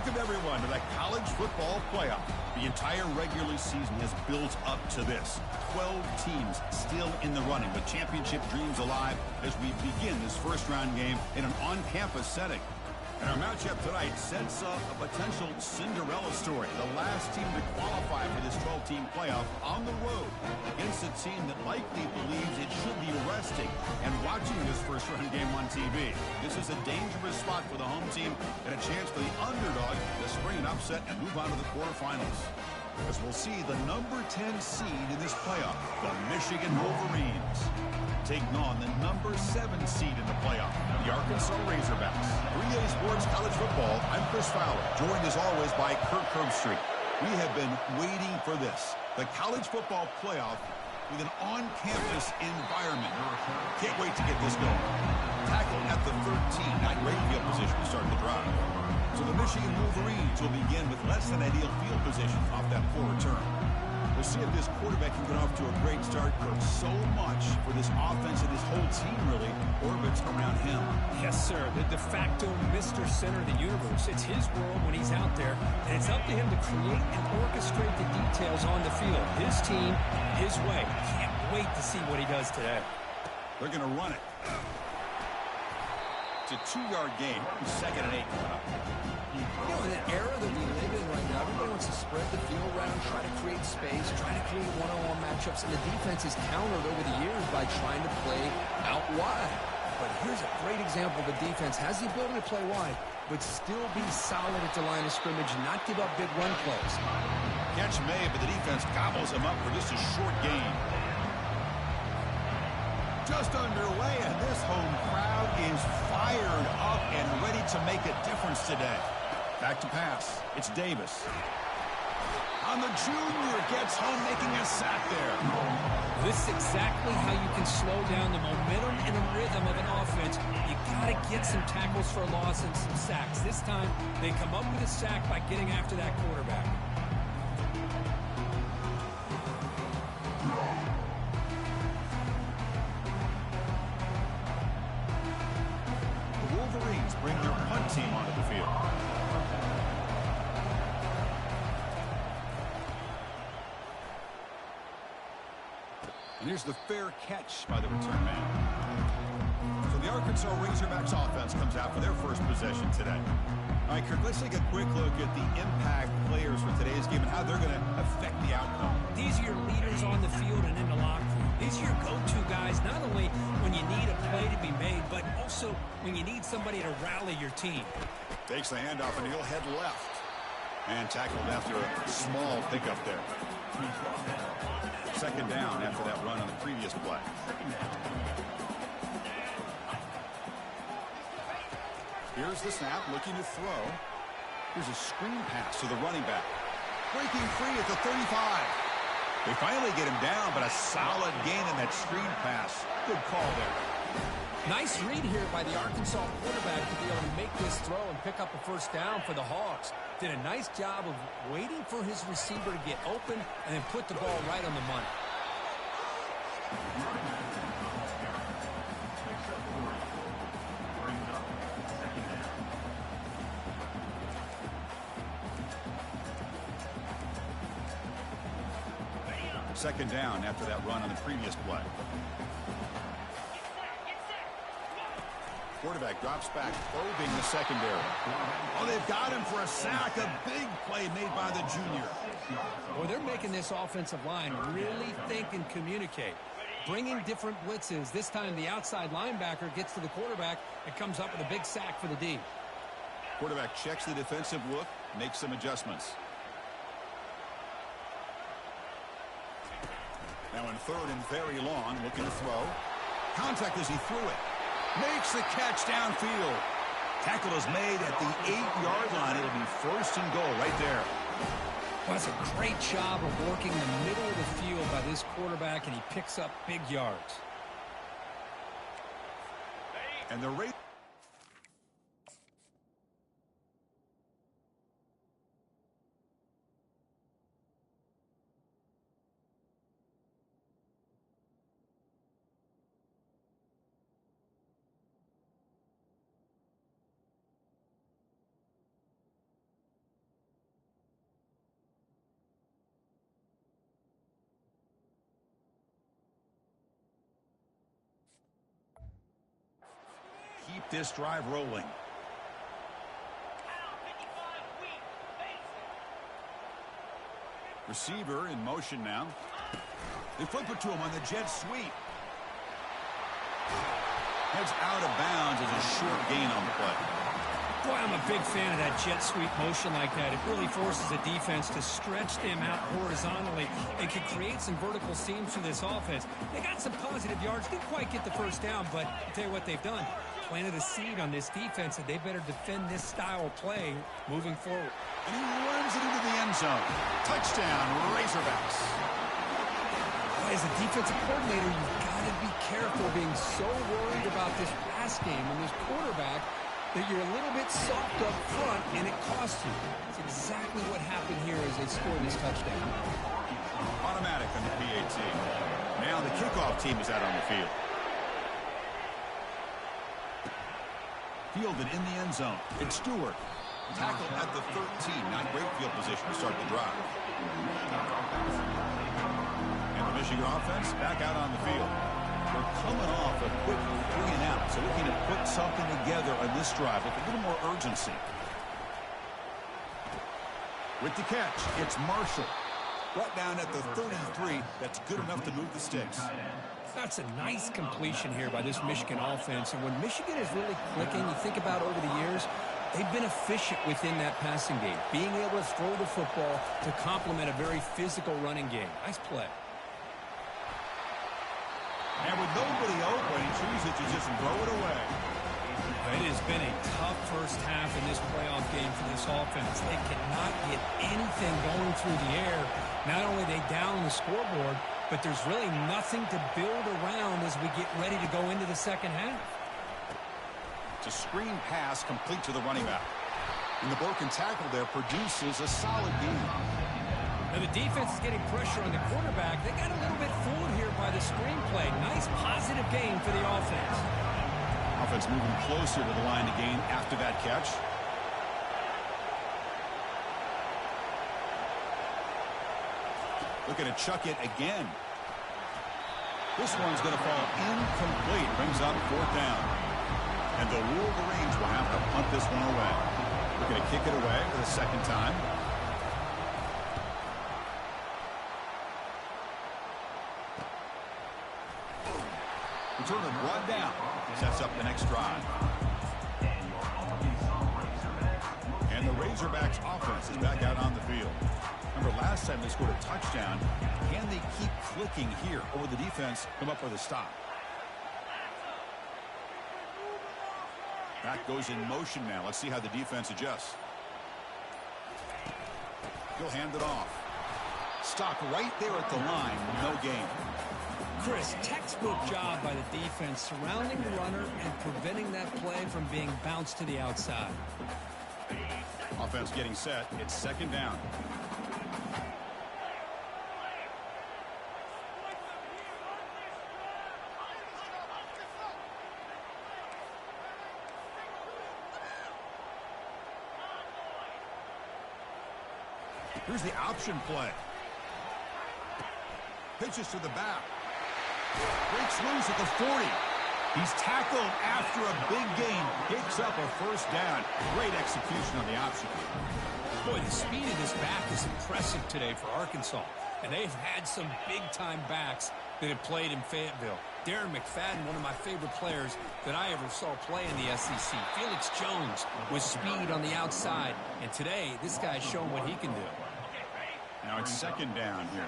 Welcome, everyone, to the college football playoff. The entire regular season has built up to this. 12 teams still in the running with championship dreams alive as we begin this first-round game in an on-campus setting. And our matchup tonight sets up a potential Cinderella story. The last team to qualify for this 12-team playoff on the road against a team that likely believes it should be resting and watching this first-round game on TV. This is a dangerous spot for the home team and a chance for the underdog to spring an upset and move on to the quarterfinals. As we'll see the number 10 seed in this playoff, the Michigan Wolverines, taking on the number 7 seed in the playoff, the Arkansas Razorbacks. 3A Sports College Football, I'm Chris Fowler, joined as always by Kirk Herbstreit. We have been waiting for this, the college football playoff with an on-campus environment. Can't wait to get this going. Tackle at the 13, not great field position to start the drive. So the Michigan Wolverines will begin with less than ideal field position off that poor return. We'll see if this quarterback can get off to a great start. So much for this offense and his whole team really orbits around him. Yes, sir. The de facto Mr. Center of the universe. It's his world when he's out there, and it's up to him to create and orchestrate the details on the field. His team, his way. Can't wait to see what he does today. They're going to run it. It's a 2-yard gain. 2nd and 8 coming up. You know, in the era that we live in right now, everybody wants to spread the field around, try to create space, try to create one-on-one matchups, and the defense is countered over the years by trying to play out wide. But here's a great example. The defense has the ability to play wide, but still be solid at the line of scrimmage, not give up big run plays. Catch made, but the defense gobbles him up for just a short gain. Just underway, and this home crowd is fired up and ready to make a difference today. Back to pass. It's Davis. On the junior, gets home, making a sack there. This is exactly how you can slow down the momentum and the rhythm of an offense. You got to get some tackles for loss and some sacks. This time, they come up with a sack by getting after that quarterback. The Wolverines bring their punt team onto the field. And here's the fair catch by the return man. So the Arkansas Razorbacks offense comes out for their first possession today. All right, Kirk, let's take a quick look at the impact players for today's game and how they're going to affect the outcome. These are your leaders on the field and in the locker room. These are your go-to guys, not only when you need a play to be made, but also when you need somebody to rally your team. Takes the handoff, and he'll head left. And tackled after a small pickup there. 2nd down after that run on the previous play. Here's the snap, looking to throw. Here's a screen pass to the running back. Breaking free at the 35. They finally get him down, but a solid gain in that screen pass. Good call there. Nice read here by the Arkansas quarterback to be able to make this throw and pick up a first down for the Hogs. Did a nice job of waiting for his receiver to get open and then put the ball right on the money. Second down after that run on the previous play. Quarterback drops back, probing the secondary. Oh, they've got him for a sack. A big play made by the junior. Well, they're making this offensive line really think and communicate. Bringing different blitzes. This time the outside linebacker gets to the quarterback and comes up with a big sack for the D. Quarterback checks the defensive look, makes some adjustments. Now in 3rd and very long, looking to throw. Contact as he threw it. Makes the catch downfield. Tackle is made at the 8-yard line. It'll be 1st and goal right there. Well, that's a great job of working the middle of the field by this quarterback, and he picks up big yards. And the rate. this drive rolling. Receiver in motion now. They flip it to him on the jet sweep. Heads out of bounds as a short gain on the play. Boy, I'm a big fan of that jet sweep motion like that. It really forces the defense to stretch them out horizontally and can create some vertical seams through this offense. They got some positive yards. Didn't quite get the first down, but I'll tell you what they've done. Planted a seed on this defense, and they better defend this style of play moving forward. And he runs it into the end zone. Touchdown, Razorbacks. As a defensive coordinator, you've got to be careful being so worried about this pass game and this quarterback that you're a little bit soft up front, and it costs you. That's exactly what happened here as they scored this touchdown. Automatic on the PAT. Now the kickoff team is out on the field. Fielded in the end zone. It's Stewart. Tackle at the 13. Not great field position to start the drive. And the Michigan offense back out on the field. They're coming off a quick 3-and-out, so looking to put something together on this drive with a little more urgency. With the catch, it's Marshall. Brought down at the 33. That's good enough to move the sticks. That's a nice completion here by this Michigan offense. And when Michigan is really clicking, you think about over the years, they've been efficient within that passing game, being able to throw the football to complement a very physical running game. Nice play. And with nobody open, he chooses to just throw it away. It has been a tough first half in this playoff game for this offense. They cannot get anything going through the air. Not only are they down the scoreboard, but there's really nothing to build around as we get ready to go into the second half. It's a screen pass complete to the running back. And the broken tackle there produces a solid gain. Now the defense is getting pressure on the quarterback. They got a little bit fooled here by the screenplay. Nice positive gain for the offense. Offense moving closer to the line to gain after that catch. Looking to chuck it again. This one's going to fall incomplete. Brings up 4th down. And the Wolverines will have to punt this one away. Looking to kick it away for the second time. Return it brought down. Sets up the next drive. And the Razorbacks offense is back out on the field. Remember, last time they scored a touchdown. Can they keep clicking here, or will the defense come up with a stop? That goes in motion now. Let's see how the defense adjusts. He'll hand it off. Stop right there at the line. No gain. Chris, textbook job by the defense surrounding the runner and preventing that play from being bounced to the outside. Offense getting set. It's 2nd down. Here's the option play. Pitches to the back. Breaks loose at the 40. He's tackled after a big gain. Picks up a 1st down. Great execution on the option. Boy, the speed of this back is impressive today for Arkansas. And they've had some big-time backs that have played in Fayetteville. Darren McFadden, one of my favorite players that I ever saw play in the SEC. Felix Jones with speed on the outside. And today, this guy's shown what he can do. Now it's 2nd down here.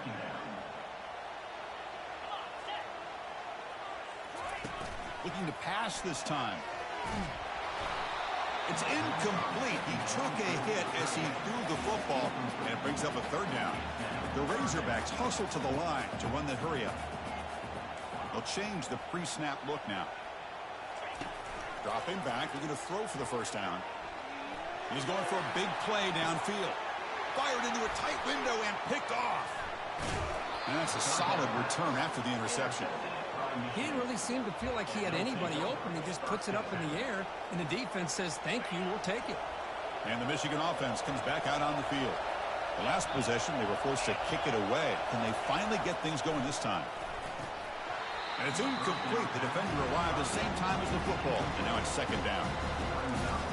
Looking to pass this time. It's incomplete. He took a hit as he threw the football, and it brings up a 3rd down. The Razorbacks hustle to the line to run the hurry up. They'll change the pre-snap look now. Dropping back, looking to throw for the 1st down. He's going for a big play downfield. Fired into a tight window and picked off. And that's a solid return after the interception. He didn't really seem to feel like he had anybody open. He just puts it up in the air, and the defense says, thank you, we'll take it. And the Michigan offense comes back out on the field. The last possession, they were forced to kick it away. Can they finally get things going this time? And it's incomplete. The defender arrived at the same time as the football. And now it's second down.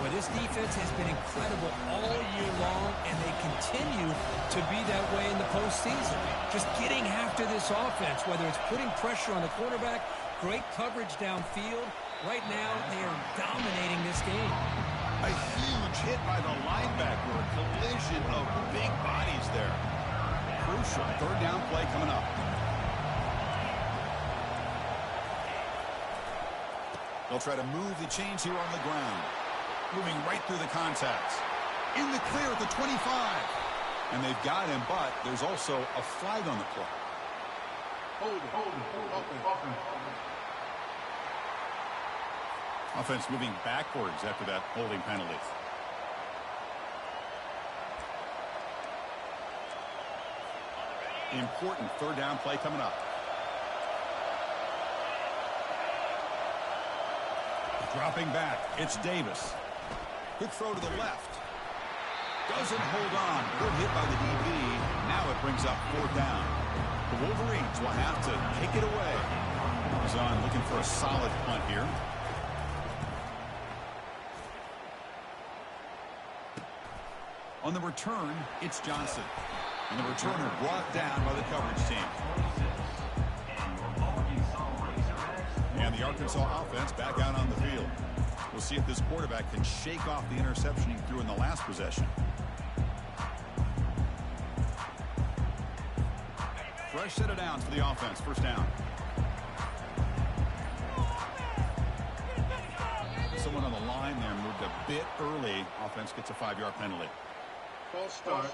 Well, this defense has been incredible all year long, and they continue to be that way in the postseason. Just getting after this offense, whether it's putting pressure on the quarterback, great coverage downfield. Right now, they are dominating this game. A huge hit by the linebacker. A collision of big bodies there. Crucial third down play coming up. They'll try to move the chains here on the ground. Moving right through the contacts. In the clear at the 25. And they've got him, but there's also a flag on the play. Offense moving backwards after that holding penalty. Important third down play coming up. Dropping back, it's Davis. Quick throw to the left. Doesn't hold on. Good hit by the DB. Now it brings up fourth down. The Wolverines will have to kick it away. He's on looking for a solid punt here. On the return, it's Johnson. And the returner brought down by the coverage team. And the Arkansas offense back out on the field. We'll see if this quarterback can shake off the interception he threw in the last possession. Fresh set of downs for the offense. First down. Someone on the line there moved a bit early. Offense gets a 5-yard penalty. False start.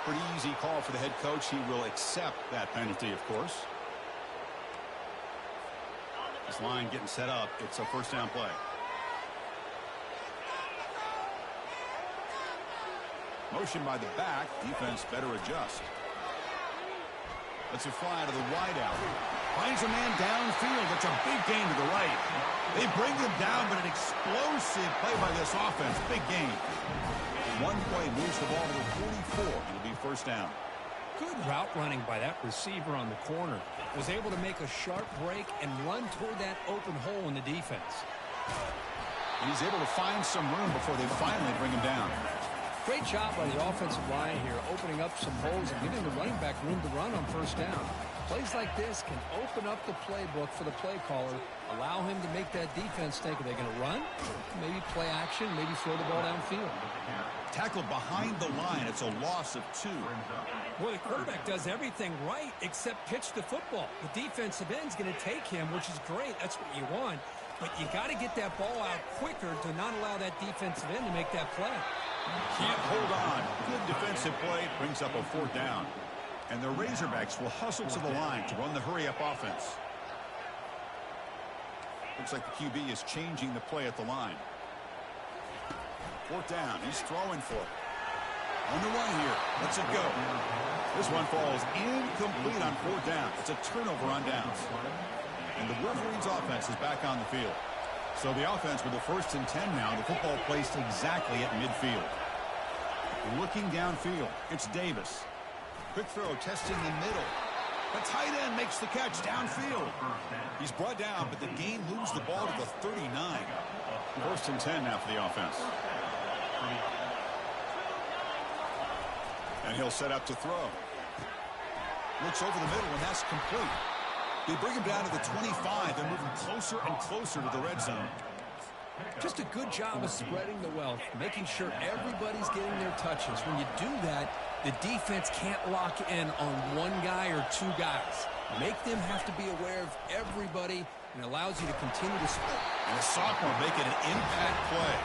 Pretty easy call for the head coach. He will accept that penalty, of course. This line getting set up. It's a first down play. Motion by the back. Defense better adjust. Let's it fly to the wide out. Finds a man downfield. It's a big gain to the right. They bring him down, but an explosive play by this offense. Big gain. One play moves the ball to the 44. It'll be first down. Good route running by that receiver on the corner. Was able to make a sharp break and run toward that open hole in the defense. And he's able to find some room before they finally bring him down. Great job by the offensive line here, opening up some holes and giving the running back room to run on first down. Plays like this can open up the playbook for the play caller, allow him to make that defense think, are they going to run? Maybe play action, maybe throw the ball downfield. Tackled behind the line. It's a loss of 2. Well, the quarterback does everything right except pitch the football. The defensive end's going to take him, which is great. That's what you want. But you got to get that ball out quicker to not allow that defensive end to make that play. Can't hold on. Good defensive play. Brings up a fourth down. And the Razorbacks will hustle to the line to run the hurry-up offense. Looks like the QB is changing the play at the line. Fourth down. He's throwing for it. On the run here. Let's it go. This one falls incomplete on fourth down. It's a turnover on downs. And the Wolverines offense is back on the field. So the offense with the 1st and 10 now. The football placed exactly at midfield. Looking downfield. It's Davis. Quick throw testing the middle. The tight end makes the catch downfield. He's brought down, but the gain moves the ball to the 39. 1st and 10 now for the offense. And he'll set up to throw. Looks over the middle, and that's complete. They bring him down to the 25. They're moving closer and closer to the red zone. Just a good job of spreading the wealth, making sure everybody's getting their touches. When you do that, the defense can't lock in on one guy or 2 guys. Make them have to be aware of everybody, and allows you to continue to spread. And a sophomore making an impact play.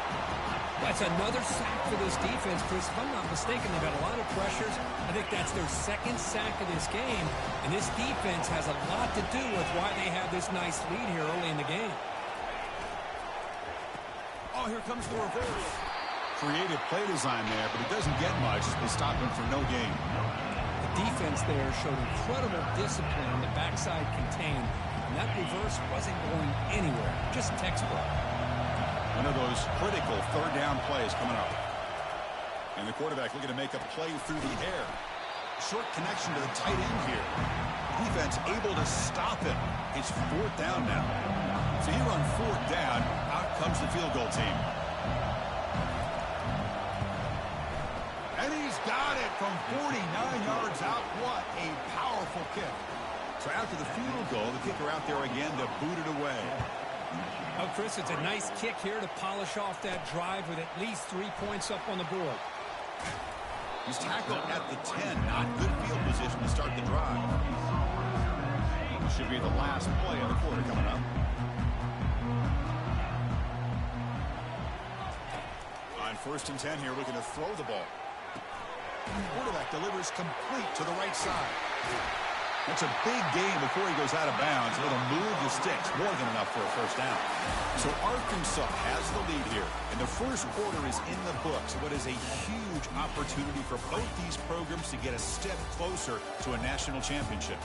That's another sack for this defense, Chris. If I'm not mistaken, they've got a lot of pressures. I think that's their 2nd sack of this game. And this defense has a lot to do with why they have this nice lead here early in the game. Oh, here comes the reverse. Creative play design there, but it doesn't get much. They stop him for no gain. The defense there showed incredible discipline on the backside contained. And that reverse wasn't going anywhere. Just textbook. One of those critical third down plays coming up. And the quarterback looking to make a play through the air. Short connection to the tight end here. Defense able to stop him. It's 4th down now. So here on 4th down, out comes the field goal team. And he's got it from 49 yards out. What a powerful kick. So after the field goal, the kicker out there again to boot it away. Oh, Chris, it's a nice kick here to polish off that drive with at least 3 points up on the board. He's tackled at the 10. Not good field position to start the drive. This should be the last play of the quarter coming up. On 1st and 10 here, looking to throw the ball. Quarterback delivers complete to the right side. That's a big gain before he goes out of bounds. It'll move the sticks, more than enough for a 1st down. So Arkansas has the lead here, and the 1st quarter is in the books. What is a huge opportunity for both these programs to get a step closer to a national championship.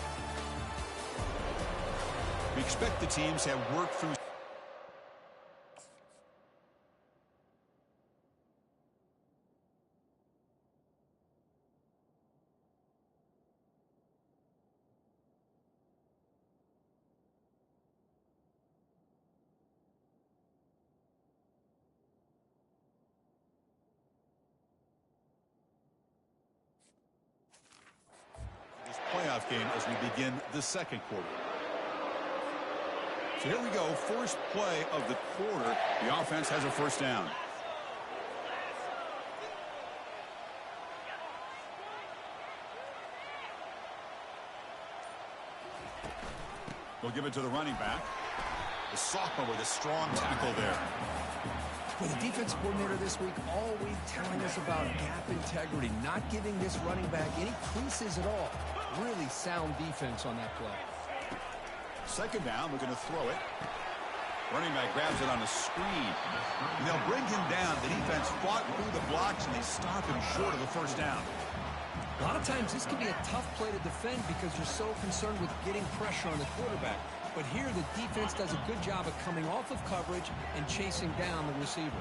We expect the teams have worked through. Playoff game as we begin the 2nd quarter. So here we go, first play of the quarter. The offense has a 1st down. They'll give it to the running back. The sophomore with a strong tackle there. Well, the defense coordinator this week all week telling us about gap integrity, not giving this running back any creases at all. Really sound defense on that play. 2nd down, we're going to throw it. Running back grabs it on a screen. And they'll bring him down. The defense fought through the blocks, and they stop him short of the 1st down. A lot of times this can be a tough play to defend because you're so concerned with getting pressure on the quarterback. But here the defense does a good job of coming off of coverage and chasing down the receiver.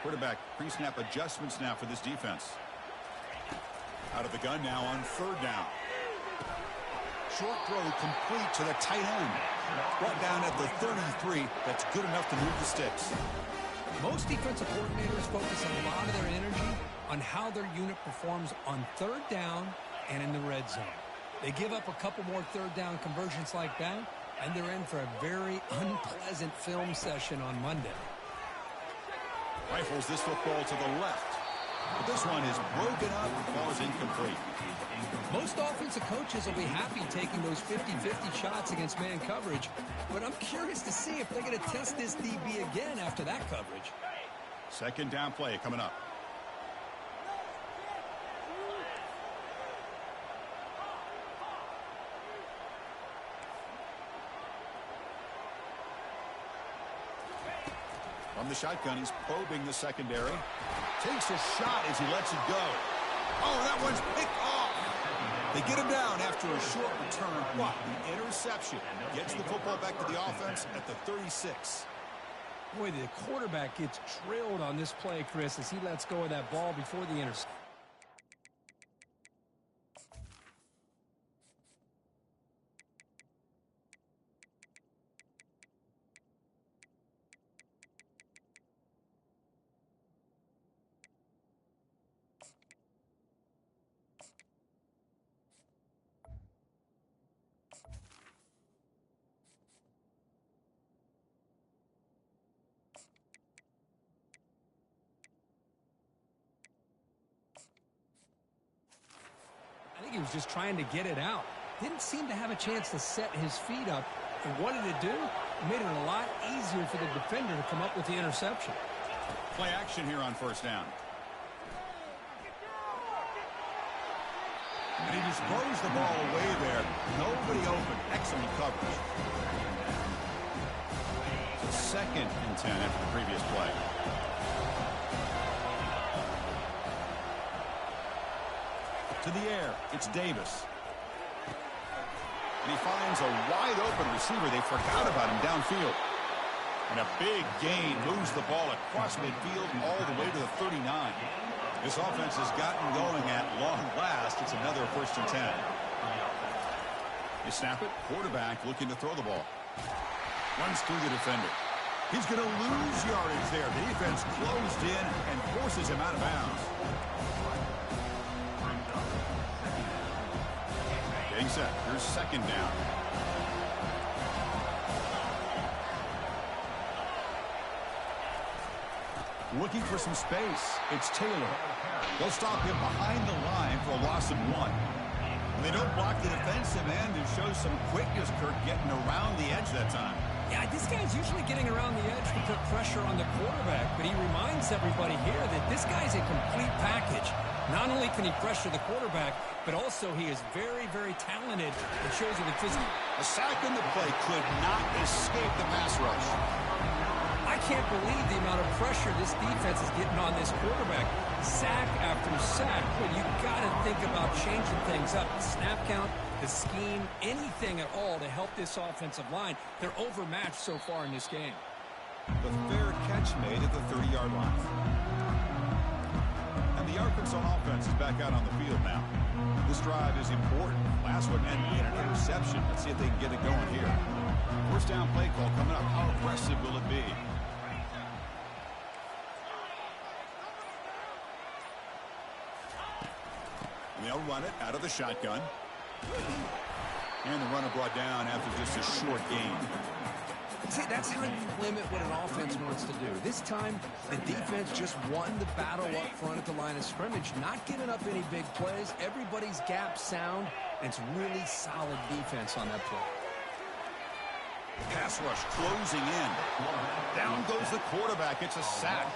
Quarterback pre-snap adjustments now for this defense. Out of the gun now on 3rd down. Short throw complete to the tight end. Brought down at the 33. That's good enough to move the sticks. Most defensive coordinators focus a lot of their energy on how their unit performs on 3rd down and in the red zone. They give up a couple more 3rd down conversions like that, and they're in for a very unpleasant film session on Monday. Rifles this football to the left. But this one is broken up and falls incomplete. Most offensive coaches will be happy taking those 50-50 shots against man coverage, but I'm curious to see if they're going to test this DB again after that coverage. 2nd down play coming up. From the shotgun, he's probing the secondary. Takes a shot as he lets it go. Oh, that one's picked off. They get him down after a short return. What? The interception gets the football back to the offense at the 36. Boy, the quarterback gets drilled on this play, Chris, as he lets go of that ball before the interception. I think he was just trying to get it out. Didn't seem to have a chance to set his feet up. And what did it do? It made it a lot easier for the defender to come up with the interception. Play action here on 1st down. And he just throws the ball away there. Nobody open. Excellent coverage. So 2nd and 10 after the previous play. To the air, it's Davis. And he finds a wide open receiver. They forgot about him downfield. And And a big gain moves the ball across midfield all the way to the 39. This offense has gotten going at long last. It's another 1st and 10. You snap it. Quarterback looking to throw the ball. Runs through the defender. He's going to lose yardage there. The defense closed in and forces him out of bounds. Getting set. Here's 2nd down. Looking for some space. It's Taylor. They'll stop him behind the line for a loss of 1. They don't block the defensive end and show some quickness, Kirk, getting around the edge that time. Yeah, this guy's usually getting around the edge to put pressure on the quarterback, but he reminds everybody here that this guy's a complete package. Not only can he pressure the quarterback, but also he is very, very talented and shows you the physical. A sack in the play could not escape the pass rush. I can't believe the amount of pressure this defense is getting on this quarterback. Sack after sack. But you got to think about changing things up. The snap count, the scheme, anything at all to help this offensive line. They're overmatched so far in this game. The fair catch made at the 30-yard line. And the Arkansas offense is back out on the field now. This drive is important. Last one ended in an interception. Let's see if they can get it going here. 1st down play call coming up. How aggressive will it be? They'll run it out of the shotgun. And the runner brought down after just a short gain. See, that's how you limit what an offense wants to do. This time, the defense just won the battle up front at the line of scrimmage, not giving up any big plays. Everybody's gap sound, and it's really solid defense on that play. Pass rush closing in. Down goes the quarterback. It's a sack.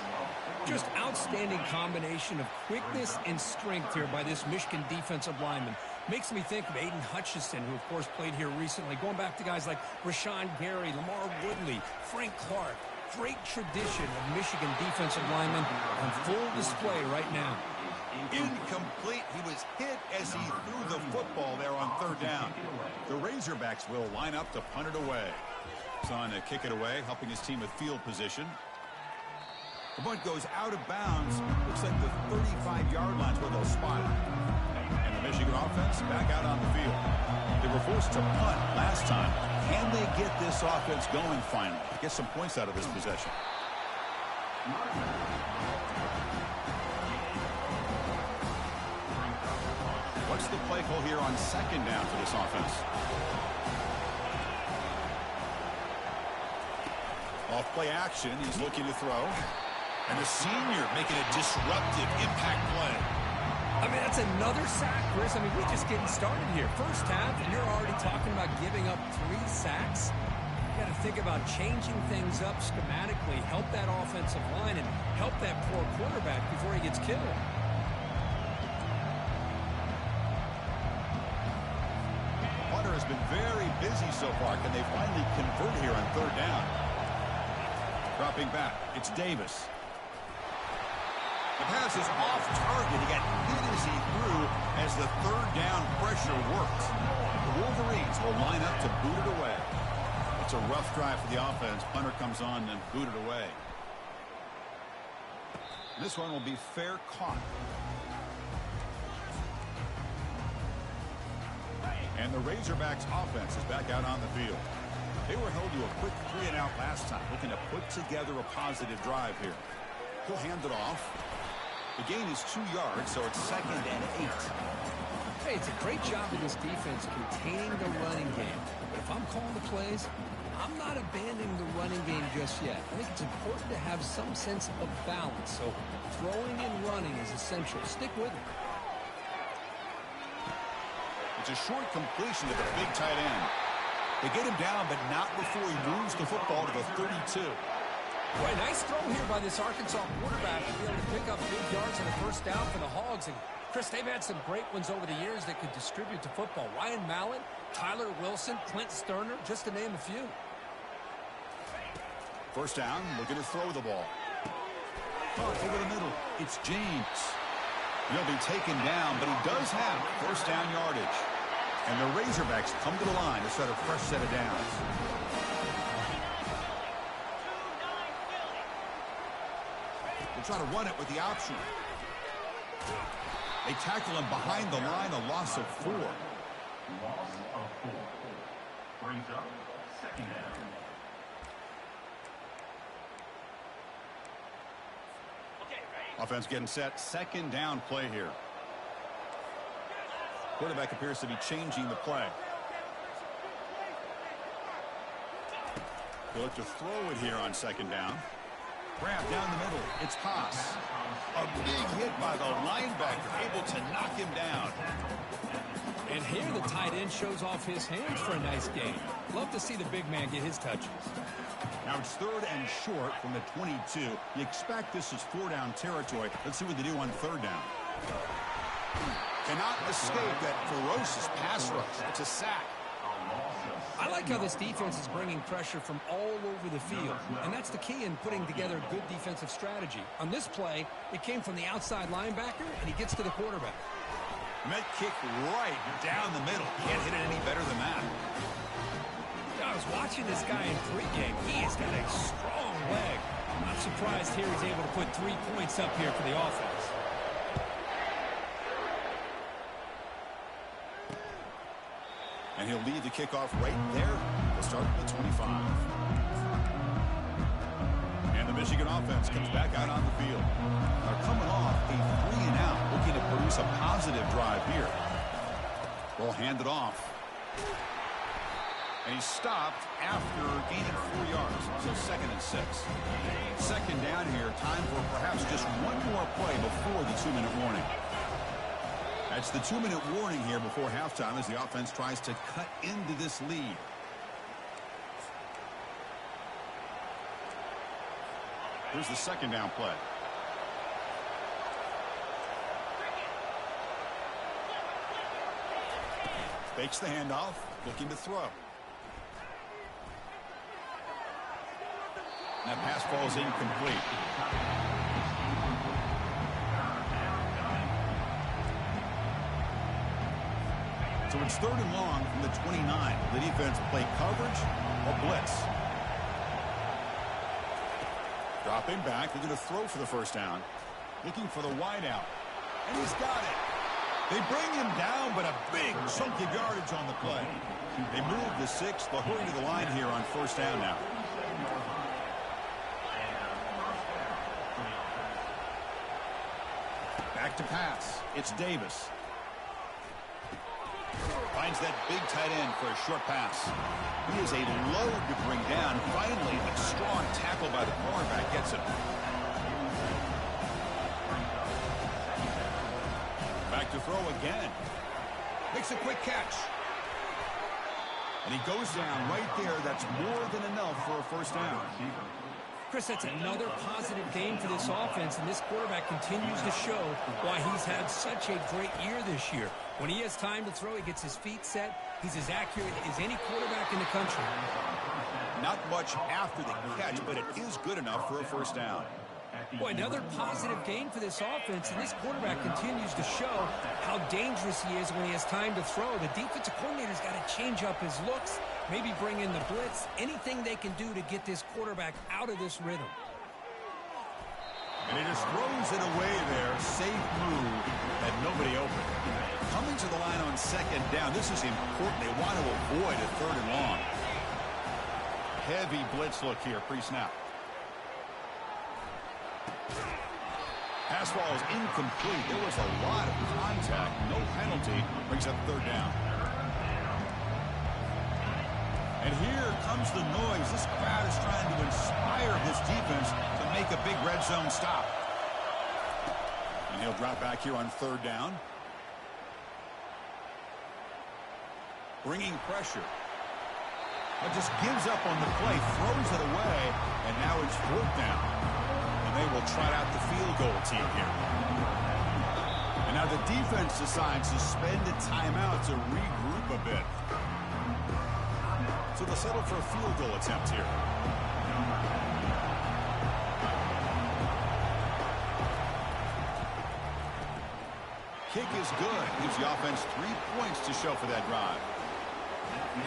Just outstanding combination of quickness and strength here by this Michigan defensive lineman. Makes me think of Aiden Hutchinson, who, of course, played here recently. Going back to guys like Rashawn Gary, Lamar Woodley, Frank Clark. Great tradition of Michigan defensive linemen on full display right now. Incomplete. He was hit as he threw the football there on 3rd down. The Razorbacks will line up to punt it away. He's on to kick it away, helping his team with field position. The punt goes out of bounds. Looks like the 35-yard line's where they'll spot it. And the Michigan offense back out on the field. They were forced to punt last time. Can they get this offense going finally? Get some points out of this possession. What's the play call here on 2nd down for this offense? Off play action. He's looking to throw. And the senior making a disruptive impact play. I mean, that's another sack, Chris. I mean, we're just getting started here. First half, and you're already talking about giving up 3 sacks. You got to think about changing things up schematically, help that offensive line, and help that poor quarterback before he gets killed. Hunter has been very busy so far. Can they finally convert here on 3rd down? Dropping back, it's Davis. The pass is off target. He got hit as he threw as the 3rd down pressure worked. The Wolverines will line up to boot it away. It's a rough drive for the offense. Hunter comes on and boot it away. This one will be fair caught. And the Razorbacks offense is back out on the field. They were held to a quick 3-and-out last time, looking to put together a positive drive here. He'll hand it off. The gain is 2 yards, so it's 2nd and 8. Hey, it's a great job of this defense containing the running game. But if I'm calling the plays, I'm not abandoning the running game just yet. I think it's important to have some sense of balance. So throwing and running is essential. Stick with it. It's a short completion to the big tight end. They get him down, but not before he moves the football to the 32. Boy, nice throw here by this Arkansas quarterback to be able to pick up big yards on a 1st down for the Hogs. And, Chris, they've had some great ones over the years that could distribute the football. Ryan Mallett, Tyler Wilson, Clint Sterner, just to name a few. 1st down, looking to throw the ball. Over the middle, it's James. He'll be taken down, but he does have 1st down yardage. And the Razorbacks come to the line to set a fresh set of downs. We'll try to run it with the option. They tackle him behind the line, a loss of 4. Loss of 4. Brings up second down. Offense getting set. Second down play here. Quarterback appears to be changing the play. They'll look to throw it here on second down. Grab down the middle. It's Haas. A big hit by the linebacker, able to knock him down. And here the tight end shows off his hands for a nice game. Love to see the big man get his touches. Now it's 3rd and short from the 22. You expect this is 4-down territory. Let's see what they do on 3rd down. Cannot escape that ferocious pass rush. It's a sack. I like how this defense is bringing pressure from all over the field, and that's the key in putting together a good defensive strategy. On this play, it came from the outside linebacker, and he gets to the quarterback. Met kick right down the middle. Can't hit it any better than that. I was watching this guy in pregame. He has got a strong leg. I'm not surprised here he's able to put 3 points up here for the offense. And he'll lead the kickoff right there. We'll start at the 25. And the Michigan offense comes back out on the field. They're coming off a 3-and-out, looking to produce a positive drive here. Ball handed off. And he's stopped after gaining 4 yards. So 2nd and 6. Second down here. Time for perhaps just one more play before the 2-minute warning. That's the 2-minute warning here before halftime as the offense tries to cut into this lead. Here's the second down play. Fakes the handoff, looking to throw. That pass ball is incomplete. So it's 3rd and long from the 29. The defense play coverage or blitz. Dropping back. They're going to throw for the first down. Looking for the wide out. And he's got it. They bring him down, but a big chunk of yardage on the play. They move the 6. They'll hurry to the line here on first down now. Back to pass. It's Davis. Finds that big tight end for a short pass. He is a load to bring down. Finally, a strong tackle by the cornerback gets him. Back to throw again. Makes a quick catch. And he goes down right there. That's more than enough for a first down. Chris, that's another positive game for this offense, and this quarterback continues to show why he's had such a great year this year. When he has time to throw, he gets his feet set. He's as accurate as any quarterback in the country. Not much after the catch, but it is good enough for a first down. Boy, another positive game for this offense, and this quarterback continues to show how dangerous he is when he has time to throw. The defensive coordinator's got to change up his looks, maybe bring in the blitz, anything they can do to get this quarterback out of this rhythm. And he just throws it away there. Safe move and nobody open. Coming to the line on second down. This is important. They want to avoid a 3rd and long. Heavy blitz look here pre-snap. Pass ball is incomplete. There was a lot of contact. No penalty. Brings up 3rd down. And here comes the noise. This crowd is trying to inspire this defense to make a big red zone stop. And he'll drop back here on 3rd down. Bringing pressure. But just gives up on the play, throws it away, and now it's 4th down. And they will trot out the field goal team here. And now the defense decides to spend a timeout to regroup a bit. So they'll settle for a field goal attempt here. Kick is good. Gives the offense 3 points to show for that drive.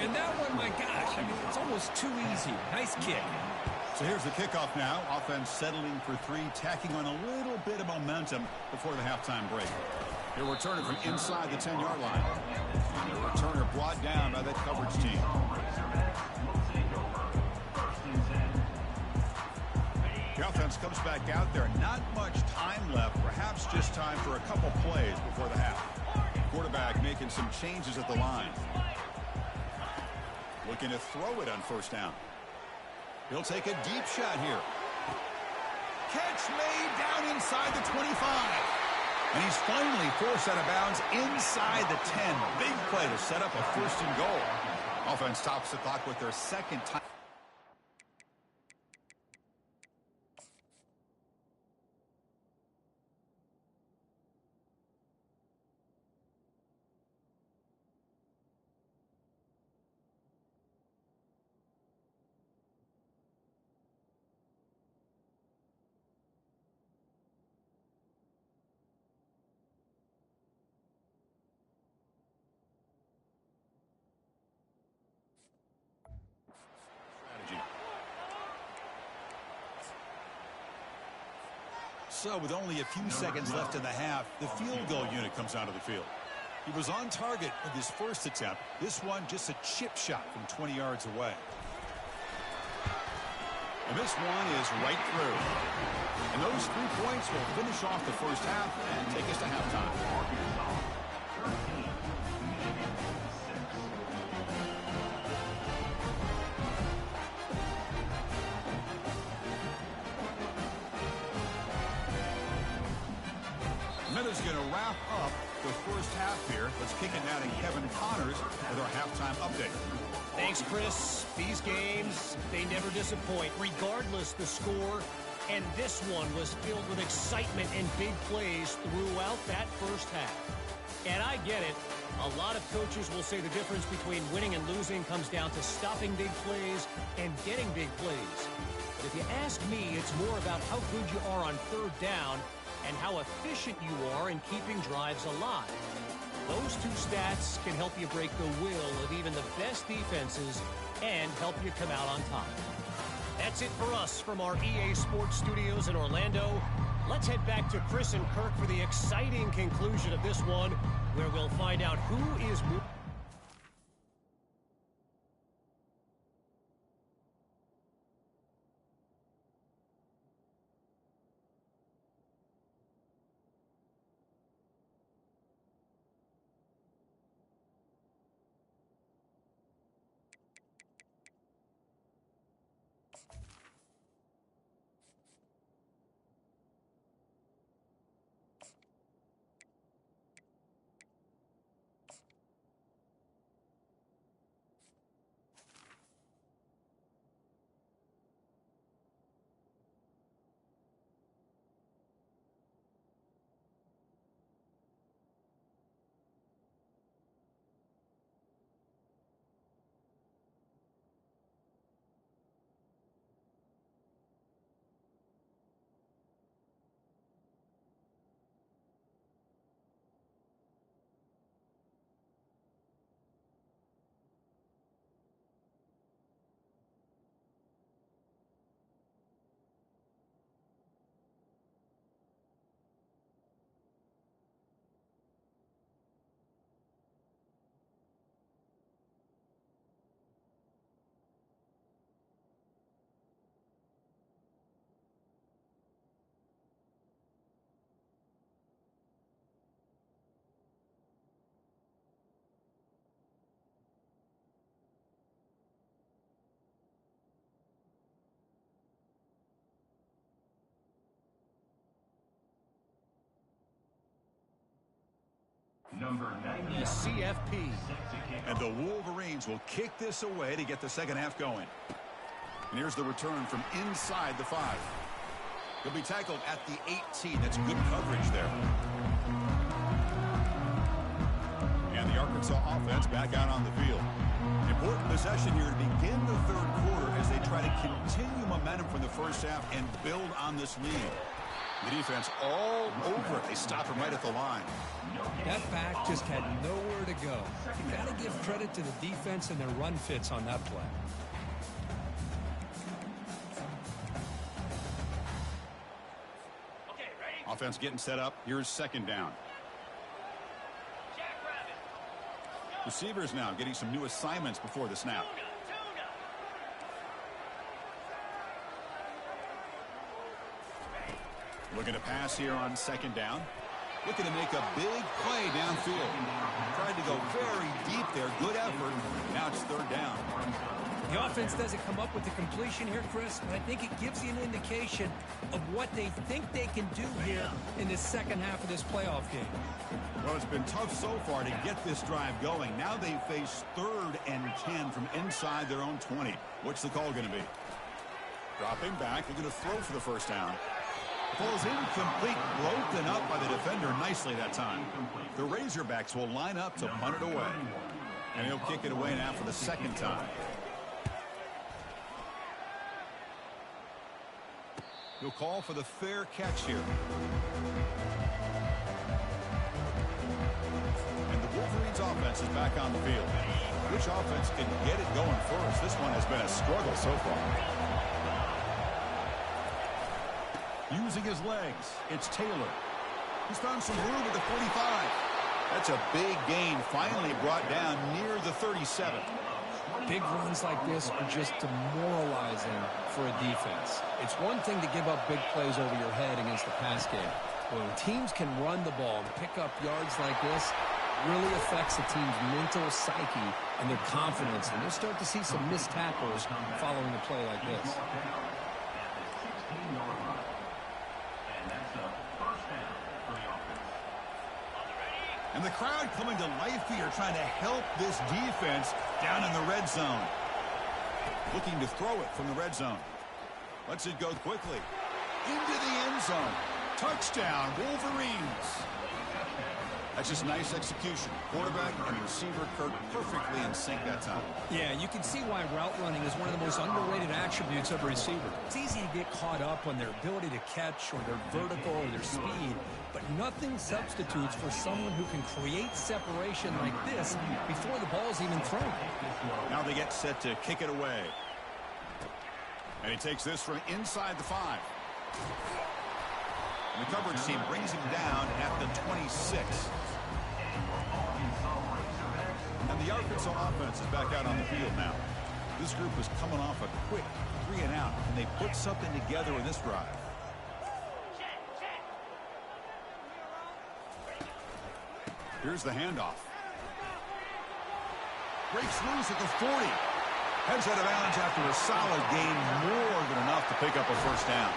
And that one, my gosh, I mean, it's almost too easy. Nice kick. So here's the kickoff now. Offense settling for 3, tacking on a little bit of momentum before the halftime break. He'll return it from inside the 10-yard line. The returner brought down by that coverage team. The offense comes back out there. Not much time left. Perhaps just time for a couple plays before the half. Quarterback making some changes at the line. Looking to throw it on first down. He'll take a deep shot here. Catch made down inside the 25. And he's finally forced out of bounds inside the 10. Big play to set up a first and goal. Offense stops the clock with their second time. So with only a few seconds left in the half, the field goal unit comes out of the field. He was on target with his first attempt. This one just a chip shot from 20 yards away. And this one is right through. And those 3 points will finish off the first half and take us to halftime. Minutes going to wrap up the first half here. Let's kick it now to Kevin Connors with our halftime update. Thanks, Chris. These games, they never disappoint, regardless the score. And this one was filled with excitement and big plays throughout that first half. And I get it. A lot of coaches will say the difference between winning and losing comes down to stopping big plays and getting big plays. But if you ask me, it's more about how good you are on third down and how efficient you are in keeping drives alive. Those 2 stats can help you break the will of even the best defenses and help you come out on top. That's it for us from our EA Sports Studios in Orlando. Let's head back to Chris and Kirk for the exciting conclusion of this one, where we'll find out who is moving. Number 90, The CFP. And the Wolverines will kick this away to get the second half going. And here's the return from inside the 5. He'll be tackled at the 18. That's good coverage there. And the Arkansas offense back out on the field. Important possession here to begin the third quarter as they try to continue momentum from the first half and build on this lead. The defense all over it. They stop him right at the line. That back just had nowhere to go. You got to give credit to the defense and their run fits on that play. Offense getting set up. Here's second down. Receivers now getting some new assignments before the snap. Looking to pass here on second down. Looking to make a big play downfield. Tried to go very deep there. Good effort. Now it's third down. The offense doesn't come up with the completion here, Chris, but I think it gives you an indication of what they think they can do here in the second half of this playoff game. Well, it's been tough so far to get this drive going. Now they face 3rd and 10 from inside their own 20. What's the call going to be? Dropping back. They're going to throw for the first down. Falls incomplete, broken up by the defender nicely that time. The Razorbacks will line up to punt it away. And he'll kick it away now for the second time. He'll call for the fair catch here. And the Wolverines offense is back on the field. Which offense can get it going first? This one has been a struggle so far. Using his legs, it's Taylor. He's found some room at the 45. That's a big gain, finally brought down near the 37. Big runs like this are just demoralizing for a defense. It's one thing to give up big plays over your head against the pass game. But when teams can run the ball and pick up yards like this, it really affects the team's mental psyche and their confidence. And you'll start to see some missed tackles following a play like this. And the crowd coming to life here, trying to help this defense down in the red zone. Looking to throw it from the red zone. Lets it go quickly. Into the end zone. Touchdown, Wolverines. That's just nice execution. Quarterback and receiver Kirk perfectly in sync that time. Yeah, you can see why route running is one of the most underrated attributes of a receiver. It's easy to get caught up on their ability to catch or their vertical or their speed, but nothing substitutes for someone who can create separation like this before the ball's even thrown. Now they get set to kick it away. And he takes this from inside the 5. And the coverage team brings him down at the 26. And the Arkansas offense is back out on the field now. This group is coming off a quick 3 and out, and they put something together in this drive. Here's the handoff. Breaks loose at the 40. Heads out of bounds after a solid gain, more than enough to pick up a first down.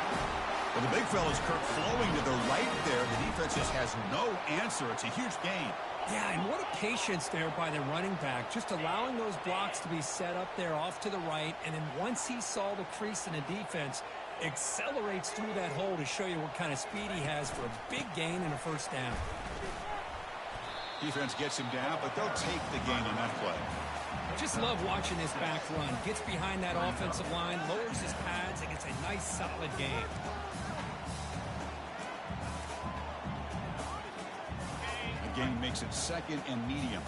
Well, the big fella's Kirk flowing to the right there. The defense just has no answer. It's a huge gain. Yeah, and what a patience there by the running back, just allowing those blocks to be set up there off to the right, and then once he saw the crease in the defense, accelerates through that hole to show you what kind of speed he has for a big gain and a first down. Defense gets him down, but they'll take the gain on that play. Just love watching this back run. Gets behind that offensive line, lowers his pads, and gets a nice solid gain. The gain makes it second and medium.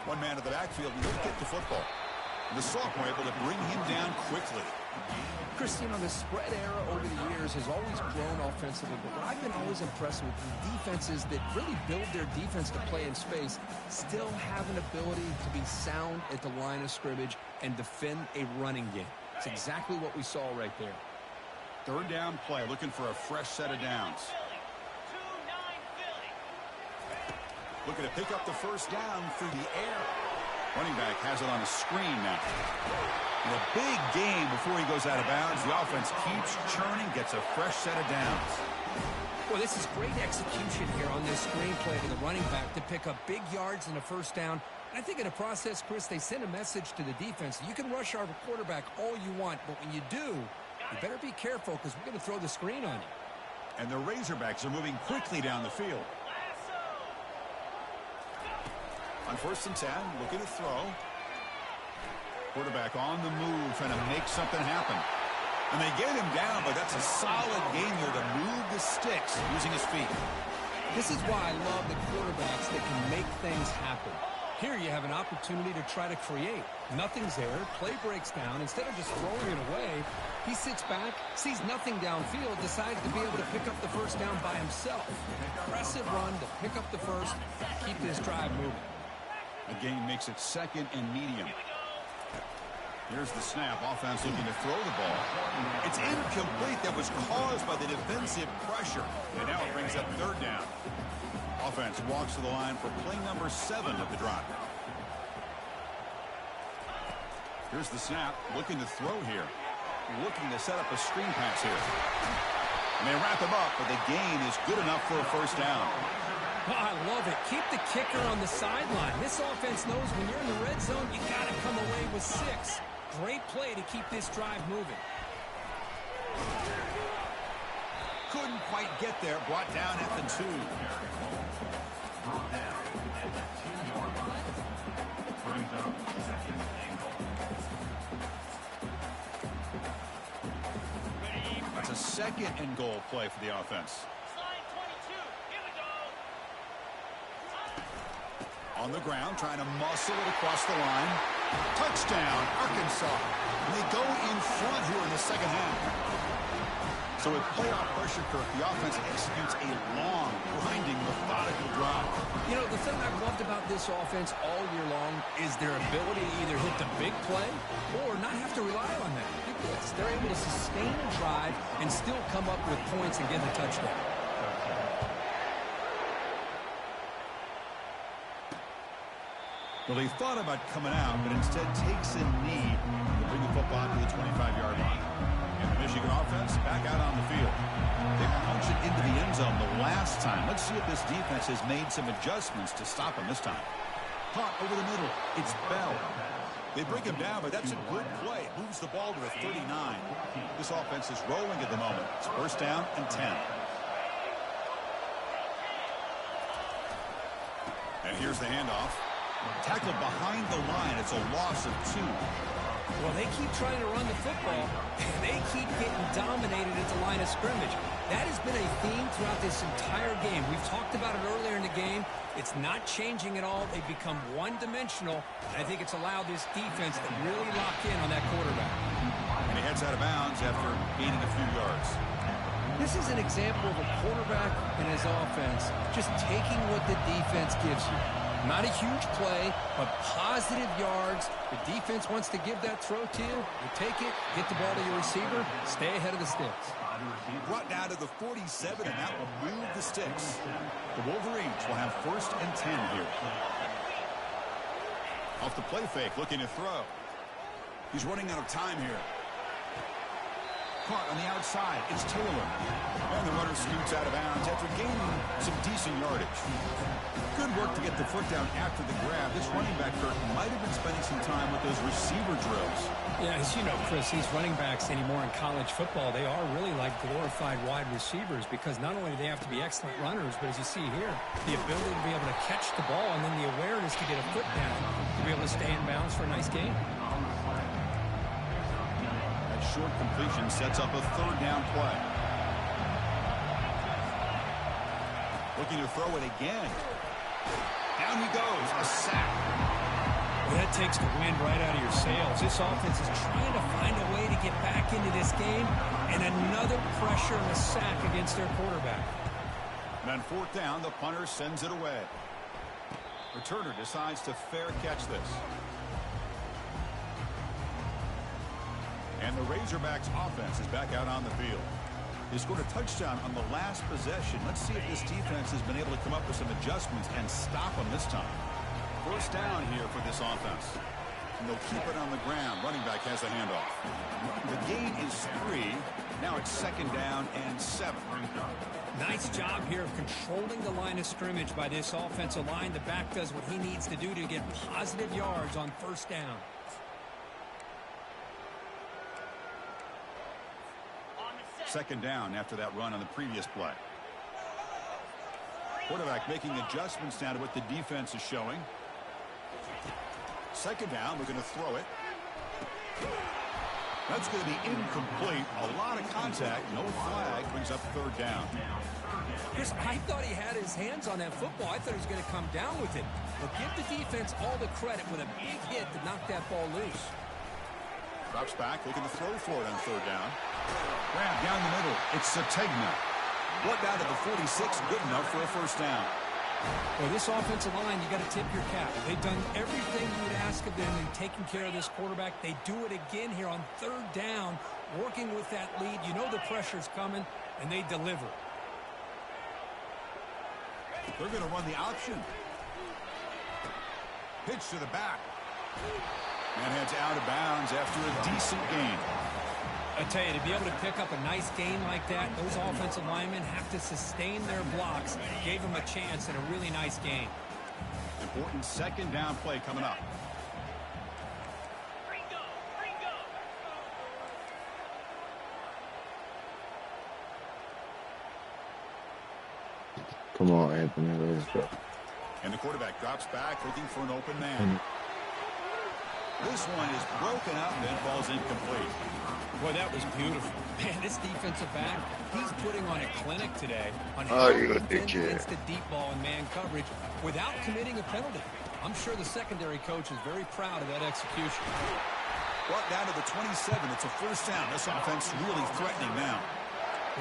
One man at the backfield will get the football. The sophomore able to bring him down quickly. Chris, you know, the spread era over the years has always grown offensively, but what I've been always impressed with is defenses that really build their defense to play in space still have an ability to be sound at the line of scrimmage and defend a running game. It's exactly what we saw right there. Third down play, looking for a fresh set of downs. Looking to pick up the first down through the air. Running back has it on a screen now. And a big gain before he goes out of bounds. The offense keeps churning, gets a fresh set of downs. Well, this is great execution here on this screen play to the running back to pick up big yards and a first down. And I think in the process, Chris, they send a message to the defense. You can rush our quarterback all you want, but when you do, you better be careful because we're going to throw the screen on you. And the Razorbacks are moving quickly down the field. On 1st and 10, looking to throw. Quarterback on the move, trying to make something happen. And they get him down, but that's a solid game there to move the sticks using his feet. This is why I love the quarterbacks that can make things happen. Here you have an opportunity to try to create. Nothing's there. Play breaks down. Instead of just throwing it away, he sits back, sees nothing downfield, decides to be able to pick up the first down by himself. Impressive run to pick up the first, keep this drive moving. The game makes it second and medium. Here's the snap. Offense looking to throw the ball. It's incomplete. That was caused by the defensive pressure. And now it brings up third down. Offense walks to the line for play number 7 of the drive. Here's the snap. Looking to throw here. Looking to set up a screen pass here. And they wrap him up, but the gain is good enough for a first down. Oh, I love it. Keep the kicker on the sideline. This offense knows when you're in the red zone, you got to come away with 6. Great play to keep this drive moving. Couldn't quite get there. Brought down at the 2. That's a second and goal play for the offense. On the ground, trying to muscle it across the line. Touchdown, Arkansas. And they go in front here in the second half. So with playoff pressure, Kirk, the offense executes a long, grinding, methodical drive. You know, the thing I've loved about this offense all year long is their ability to either hit the big play or not have to rely on that. Look at this. They're able to sustain a drive and still come up with points and get the touchdown. Well, they thought about coming out, but instead takes a knee to bring the football to the 25-yard line. And the Michigan offense back out on the field. They punched it into the end zone the last time. Let's see if this defense has made some adjustments to stop him this time. Caught over the middle. It's Bell. They bring him down, but that's a good play. Moves the ball to a 39. This offense is rolling at the moment. It's first down and 10. And here's the handoff. Tackled behind the line. It's a loss of 2. Well, they keep trying to run the football, and they keep getting dominated at the line of scrimmage. That has been a theme throughout this entire game. We've talked about it earlier in the game. It's not changing at all. They've become one-dimensional, and I think it's allowed this defense to really lock in on that quarterback. And he heads out of bounds after gaining a few yards. This is an example of a quarterback and his offense just taking what the defense gives you. Not a huge play, but positive yards. The defense wants to give that throw to you. You take it, get the ball to your receiver, stay ahead of the sticks. Brought down to the 47, and that will move the sticks. The Wolverines will have first and 10 here. Off the play fake, looking to throw. He's running out of time here. Caught on the outside. It's Taylor. And the runner scoots out of bounds after gaining some decent yardage. Good work to get the foot down after the grab. This running back, Kirk, might have been spending some time with those receiver drills. Yeah, as you know, Chris, these running backs anymore in college football, they are really like glorified wide receivers because not only do they have to be excellent runners, but as you see here, the ability to be able to catch the ball and then the awareness to get a foot down to be able to stay in bounds for a nice game. That short completion sets up a third down play. Looking to throw it again. Down he goes, a sack. Well, that takes the wind right out of your sails. This offense is trying to find a way to get back into this game, and another pressure and a sack against their quarterback. And on fourth down, the punter sends it away. Returner decides to fair catch this. And the Razorbacks offense is back out on the field. They scored a touchdown on the last possession. Let's see if this defense has been able to come up with some adjustments and stop them this time. First down here for this offense. And they'll keep it on the ground. Running back has the handoff. The gain is 3. Now it's second down and 7. Nice job here of controlling the line of scrimmage by this offensive line. The back does what he needs to do to get positive yards on first down. Second down after that run on the previous play. Quarterback making adjustments down to what the defense is showing. Second down, we're going to throw it. That's going to be incomplete. A lot of contact, no flag, brings up third down. Chris, I thought he had his hands on that football. I thought he was going to come down with it. But give the defense all the credit with a big hit to knock that ball loose. Drops back, looking to throw for it on third down. Grab down the middle. It's Sategna. Brought down to the 46, good enough for a first down. Well, this offensive line, you got to tip your cap. They've done everything you would ask of them in taking care of this quarterback. They do it again here on third down, working with that lead. You know the pressure's coming, and they deliver. They're going to run the option. Pitch to the back. And heads out of bounds after a decent gain. I tell you, to be able to pick up a nice gain like that, those offensive linemen have to sustain their blocks. Gave them a chance and a really nice gain. Important second down play coming up. Come on, Anthony. Let's go. And the quarterback drops back, looking for an open man. This one is broken up and falls incomplete. Boy, that was beautiful. Man, this defensive back, he's putting on a clinic today on Oh, how you're to a big defend kid. against the deep ball and man coverage without committing a penalty. I'm sure the secondary coach is very proud of that execution. Brought down to the 27. It's a first down. This offense really threatening now.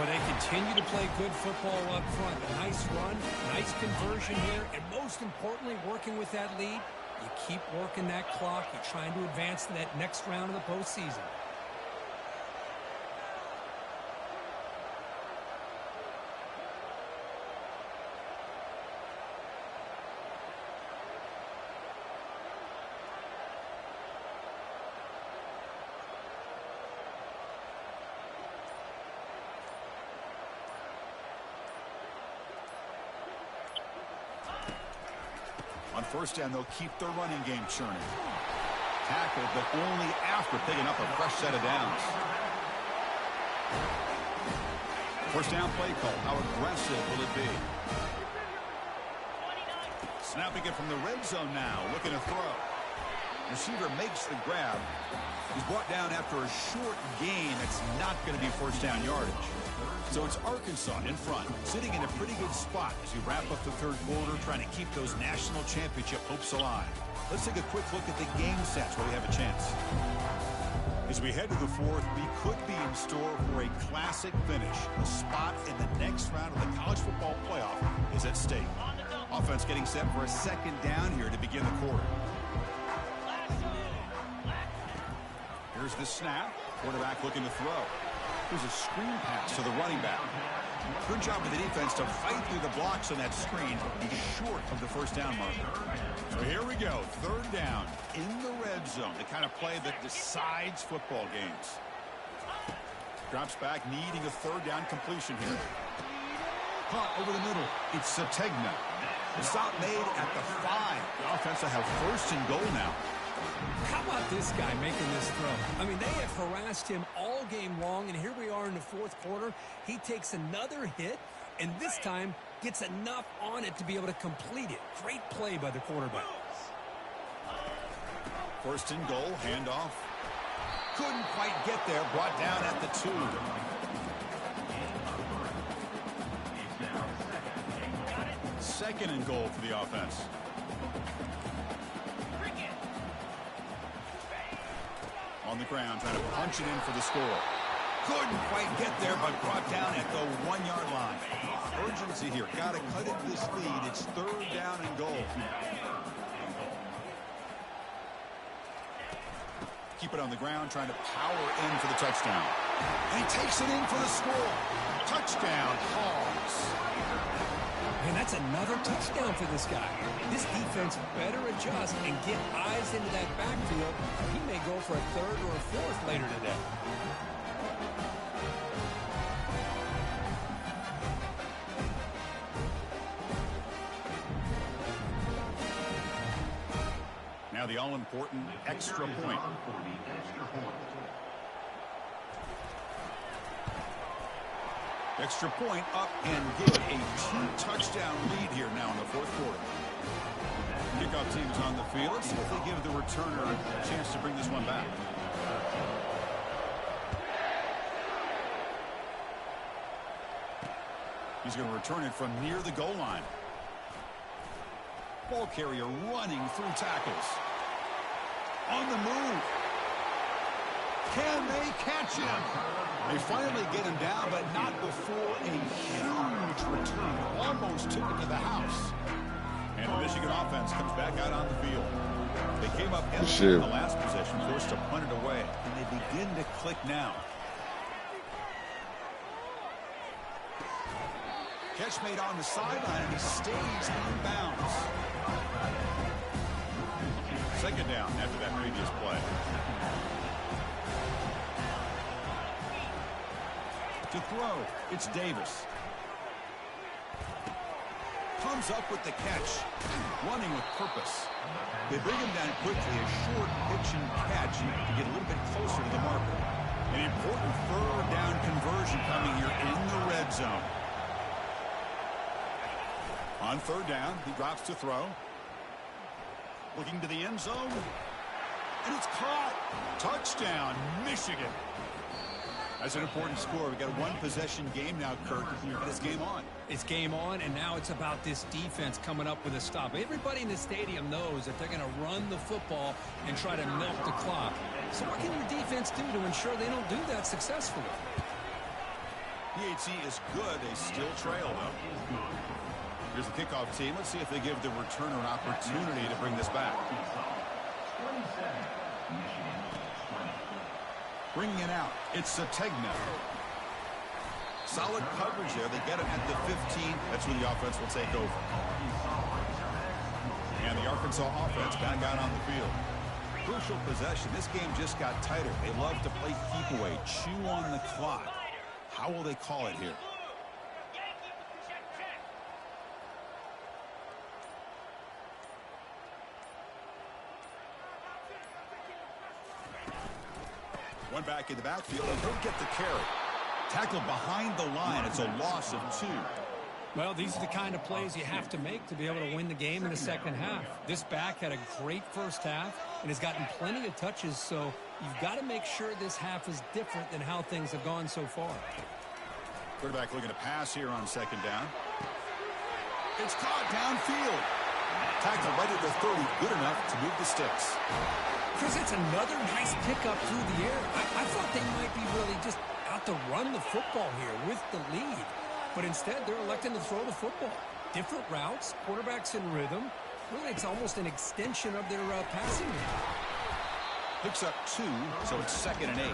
Well, they continue to play good football up front. A nice run, nice conversion here, and most importantly, working with that lead. You keep working that clock. You're trying to advance to that next round of the postseason. On first down, they'll keep their running game churning. Tackled, but only after picking up a fresh set of downs. First down play call. How aggressive will it be? Snapping it from the red zone now. Looking to throw. Receiver makes the grab. He's brought down after a short gain. That's not going to be first down yardage. So it's Arkansas in front, sitting in a pretty good spot as we wrap up the third quarter, trying to keep those national championship hopes alive. Let's take a quick look at the game sets where we have a chance. As we head to the fourth, we could be in store for a classic finish. A spot in the next round of the college football playoff is at stake. Offense getting set for a second down here to begin the quarter. Here's the snap. Quarterback looking to throw. Here's a screen pass to the running back. Good job of the defense to fight through the blocks on that screen. He's short of the first down marker. So here we go. Third down in the red zone. The kind of play that decides football games. Drops back, needing a third down completion here. Caught over the middle. It's Sategna. The stop made at the 5. The offense will have first and goal now. How about this guy making this throw? I mean, they have harassed him all game long, and here we are in the fourth quarter. He takes another hit, and this time gets enough on it to be able to complete it. Great play by the quarterback. First and goal, handoff. Couldn't quite get there, brought down at the 2. Second and goal for the offense. On the ground, trying to punch it in for the score. Couldn't quite get there, but brought down at the 1-yard line. Urgency here. Got to cut it this lead. It's third down and goal. Keep it on the ground, trying to power in for the touchdown. And he takes it in for the score. Touchdown, Hogs. And that's another touchdown for this guy. This defense better adjust and get eyes into that backfield. He may go for a third or a fourth later today. Now the all-important extra point. Extra point up and good. A 2-touchdown lead here now in the fourth quarter. Kickoff team's on the field. Let's see if they give the returner a chance to bring this one back. He's going to return it from near the goal line. Ball carrier running through tackles. On the move. Can they catch him? They finally get him down, but not before a huge return. Almost took it to the house. And the Michigan offense comes back out on the field. They came up empty in the last possession, forced to punt it away. And they begin to click now. Catch made on the sideline, and he stays in bounds. Second down after that previous play. To throw, it's Davis. Comes up with the catch, running with purpose. They bring him down quickly, a short pitch and catch to get a little bit closer to the marker. An important third down conversion coming here in the red zone. On third down, he drops to throw. Looking to the end zone. And it's caught. Touchdown, Michigan. That's an important score. We've got a one-possession game now, Kirk, and it's game on. It's game on, and now it's about this defense coming up with a stop. Everybody in the stadium knows that they're going to run the football and try to milk the clock. So what can your defense do to ensure they don't do that successfully? PHC is good. They still trail, though. Here's the kickoff team. Let's see if they give the returner an opportunity to bring this back. Bringing it out, it's Sategna. Solid coverage there. They get it at the 15. That's where the offense will take over. And the Arkansas offense back out on the field. Crucial possession. This game just got tighter. They love to play keep away, chew on the clock. How will they call it here? One back in the backfield, and he'll get the carry. Tackled behind the line. It's a loss of 2. Well, these are the kind of plays you have to make to be able to win the game in the second half. This back had a great first half and has gotten plenty of touches, so you've got to make sure this half is different than how things have gone so far. Quarterback looking to pass here on second down. It's caught downfield. Tackled right at the 30. Good enough to move the sticks. Chris, it's another nice pickup through the air. I thought they might be really just out to run the football here with the lead. But instead, they're electing to throw the football. Different routes, quarterbacks in rhythm. Really, it's almost an extension of their passing game. Picks up 2, so it's 2nd and 8.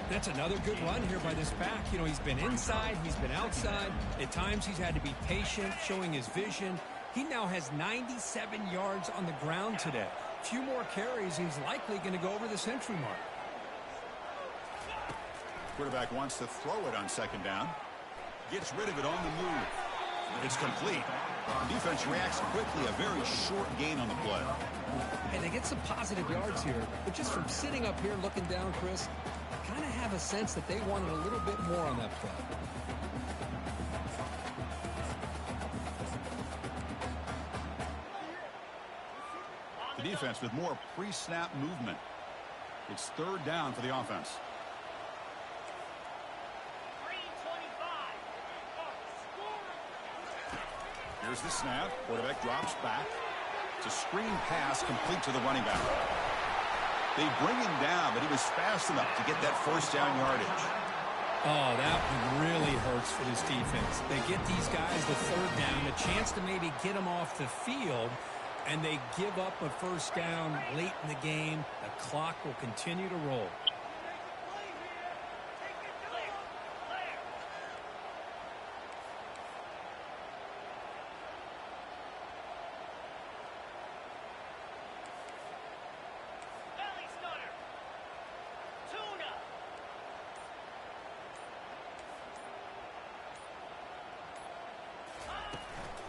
That's another good run here by this back. You know, he's been inside, he's been outside. At times, he's had to be patient, showing his vision. He now has 97 yards on the ground today. A few more carries, he's likely going to go over the century mark. Quarterback wants to throw it on second down. Gets rid of it on the move. It's complete. The defense reacts quickly. A very short gain on the play. And they get some positive yards here. But just from sitting up here looking down, Chris, I kind of have a sense that they wanted a little bit more on that play. The defense with more pre-snap movement. It's third down for the offense. Here's the snap. Quarterback drops back. It's a screen pass complete to the running back. They bring him down, but he was fast enough to get that first down yardage. Oh, that one really hurts for this defense. They get these guys the third down, a chance to maybe get them off the field, and they give up a first down late in the game. The clock will continue to roll.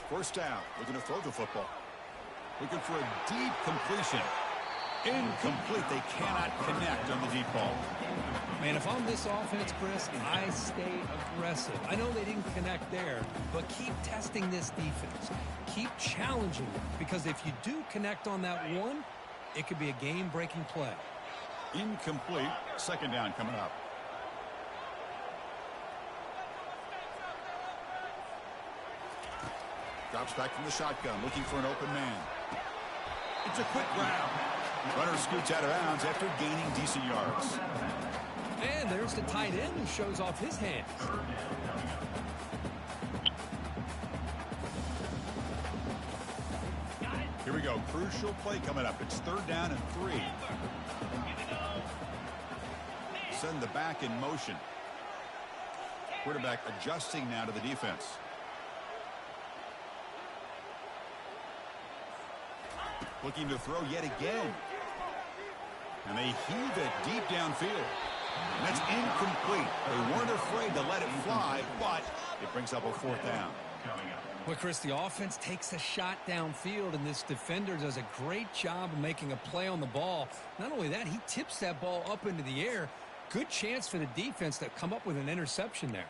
First down. Looking to throw the football. Looking for a deep completion. Incomplete. They cannot connect on the deep ball. Man, if I'm this offense, Chris, I stay aggressive. I know they didn't connect there, but keep testing this defense. Keep challenging them, because if you do connect on that one, it could be a game-breaking play. Incomplete. Second down coming up. Drops back from the shotgun, looking for an open man. It's a quick grab. Runner scoots out of bounds after gaining decent yards. And there's the tight end who shows off his hands. Here we go. Crucial play coming up. It's 3rd down and 3. Send the back in motion. Quarterback adjusting now to the defense. Looking to throw yet again. And they heave it deep downfield. And that's incomplete. They weren't afraid to let it fly, but it brings up a 4th down. Well, Chris, the offense takes a shot downfield, and this defender does a great job of making a play on the ball. Not only that, he tips that ball up into the air. Good chance for the defense to come up with an interception there.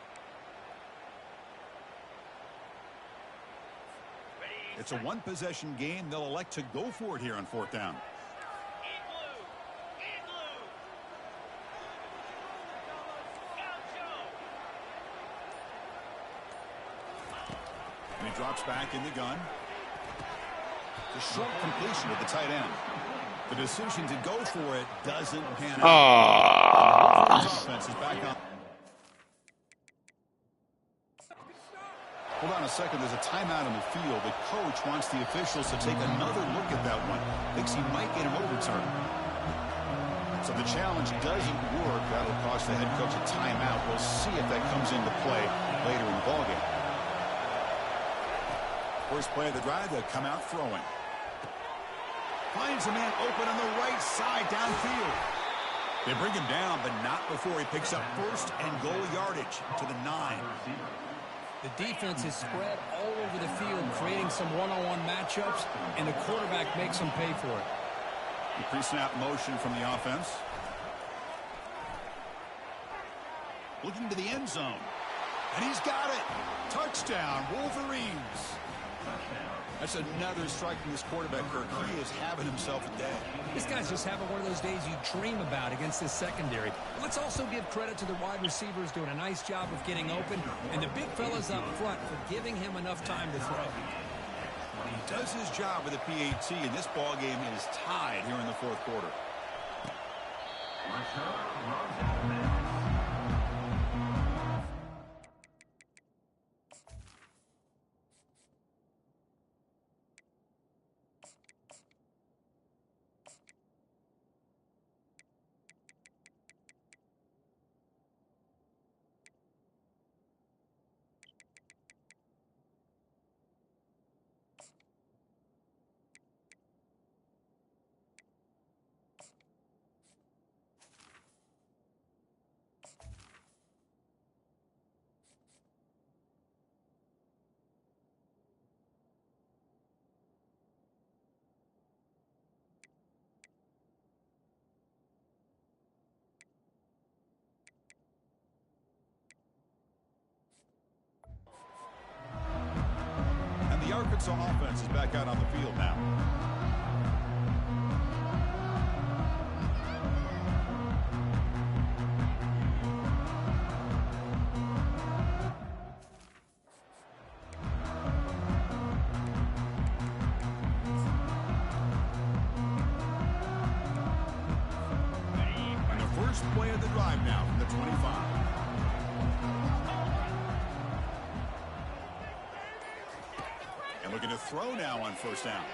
It's a one-possession game. They'll elect to go for it here on 4th down. And he drops back in the gun. The short completion of the tight end. The decision to go for it doesn't pan out. Offense is back on. Hold on a second. There's a timeout on the field. The coach wants the officials to take another look at that one. Thinks he might get an overturn. So the challenge doesn't work. That'll cost the head coach a timeout. We'll see if that comes into play later in the ballgame. First play of the drive, they'll come out throwing. Finds a man open on the right side downfield. They bring him down, but not before he picks up 1st and goal yardage to the 9. The defense is spread all over the field, creating some one-on-one matchups, and the quarterback makes them pay for it. The pre-snap motion from the offense. Looking to the end zone. And he's got it. Touchdown, Wolverines. That's another strike from this quarterback, Kirk. He is having himself a day. This guy's just having one of those days you dream about against this secondary. Let's also give credit to the wide receivers doing a nice job of getting open, and the big fellas up front for giving him enough time to throw. He does his job with a PAT, and this ball game is tied here in the 4th quarter. The Arkansas offense is back out on the field now. And the first play of the drive now from the 25. Looking to throw now on 1st down.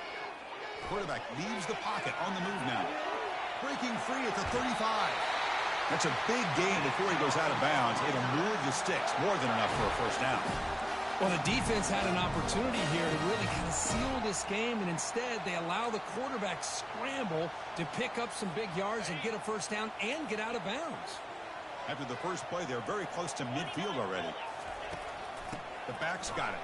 Quarterback leaves the pocket on the move now. Breaking free at the 35. That's a big gain before he goes out of bounds. It'll move the sticks. More than enough for a 1st down. Well, the defense had an opportunity here to really kind of seal this game, and instead they allow the quarterback scramble to pick up some big yards and get a 1st down and get out of bounds. After the first play, they're very close to midfield already. The back's got it.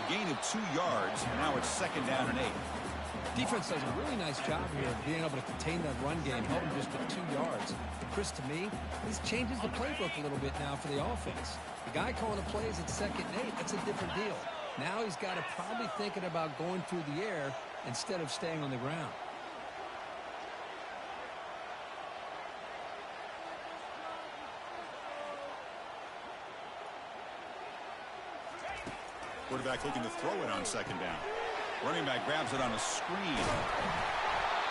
A gain of 2 yards, and now it's 2nd down and 8. Defense does a really nice job here of being able to contain that run game, helping just with 2 yards. But Chris, to me, this changes the playbook a little bit now for the offense. The guy calling the plays at 2nd and 8, that's a different deal. Now he's got to probably thinking about going through the air instead of staying on the ground. Quarterback looking to throw it on second down. Running back grabs it on a screen.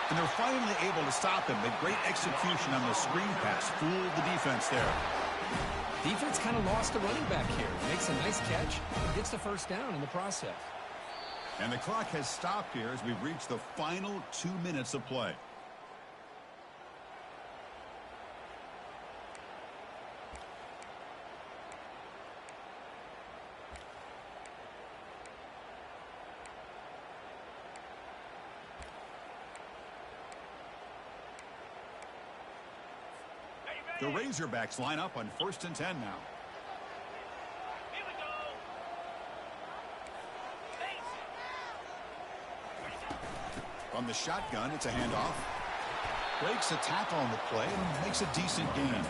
And they're finally able to stop him. The great execution on the screen pass fooled the defense there. Defense kind of lost the running back here. Makes a nice catch and gets the first down in the process. And the clock has stopped here as we've reached the final 2 minutes of play. The Razorbacks line up on 1st and 10 now. Here we go. From the shotgun, it's a handoff. Breaks a tackle on the play and makes a decent gain.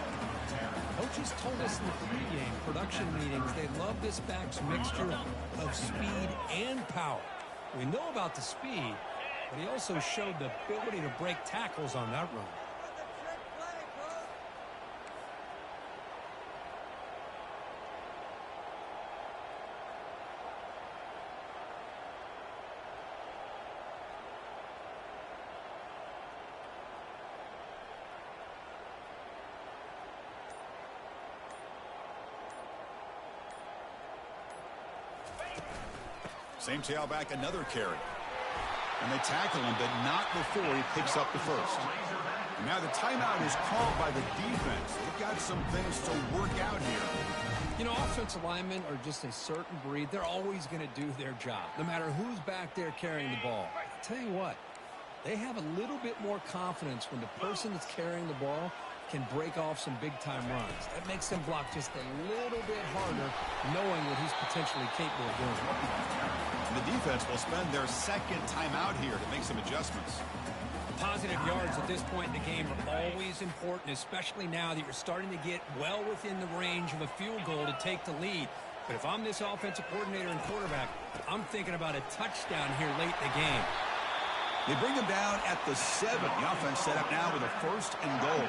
Coaches told us in the pregame production meetings they love this back's mixture of speed and power. We know about the speed, but he also showed the ability to break tackles on that run. Same tailback, another carry. And they tackle him, but not before he picks up the first. And now the timeout is called by the defense. They've got some things to work out here. You know, offensive linemen are just a certain breed. They're always going to do their job, no matter who's back there carrying the ball. I'll tell you what, they have a little bit more confidence when the person that's carrying the ball can break off some big-time runs. That makes them block just a little bit harder, knowing what he's potentially capable of doing. And the defense will spend their second timeout here to make some adjustments. Positive yards at this point in the game are always important, especially now that you're starting to get well within the range of a field goal to take the lead. But if I'm this offensive coordinator and quarterback, I'm thinking about a touchdown here late in the game. They bring him down at the 7. The offense set up now with a 1st and goal.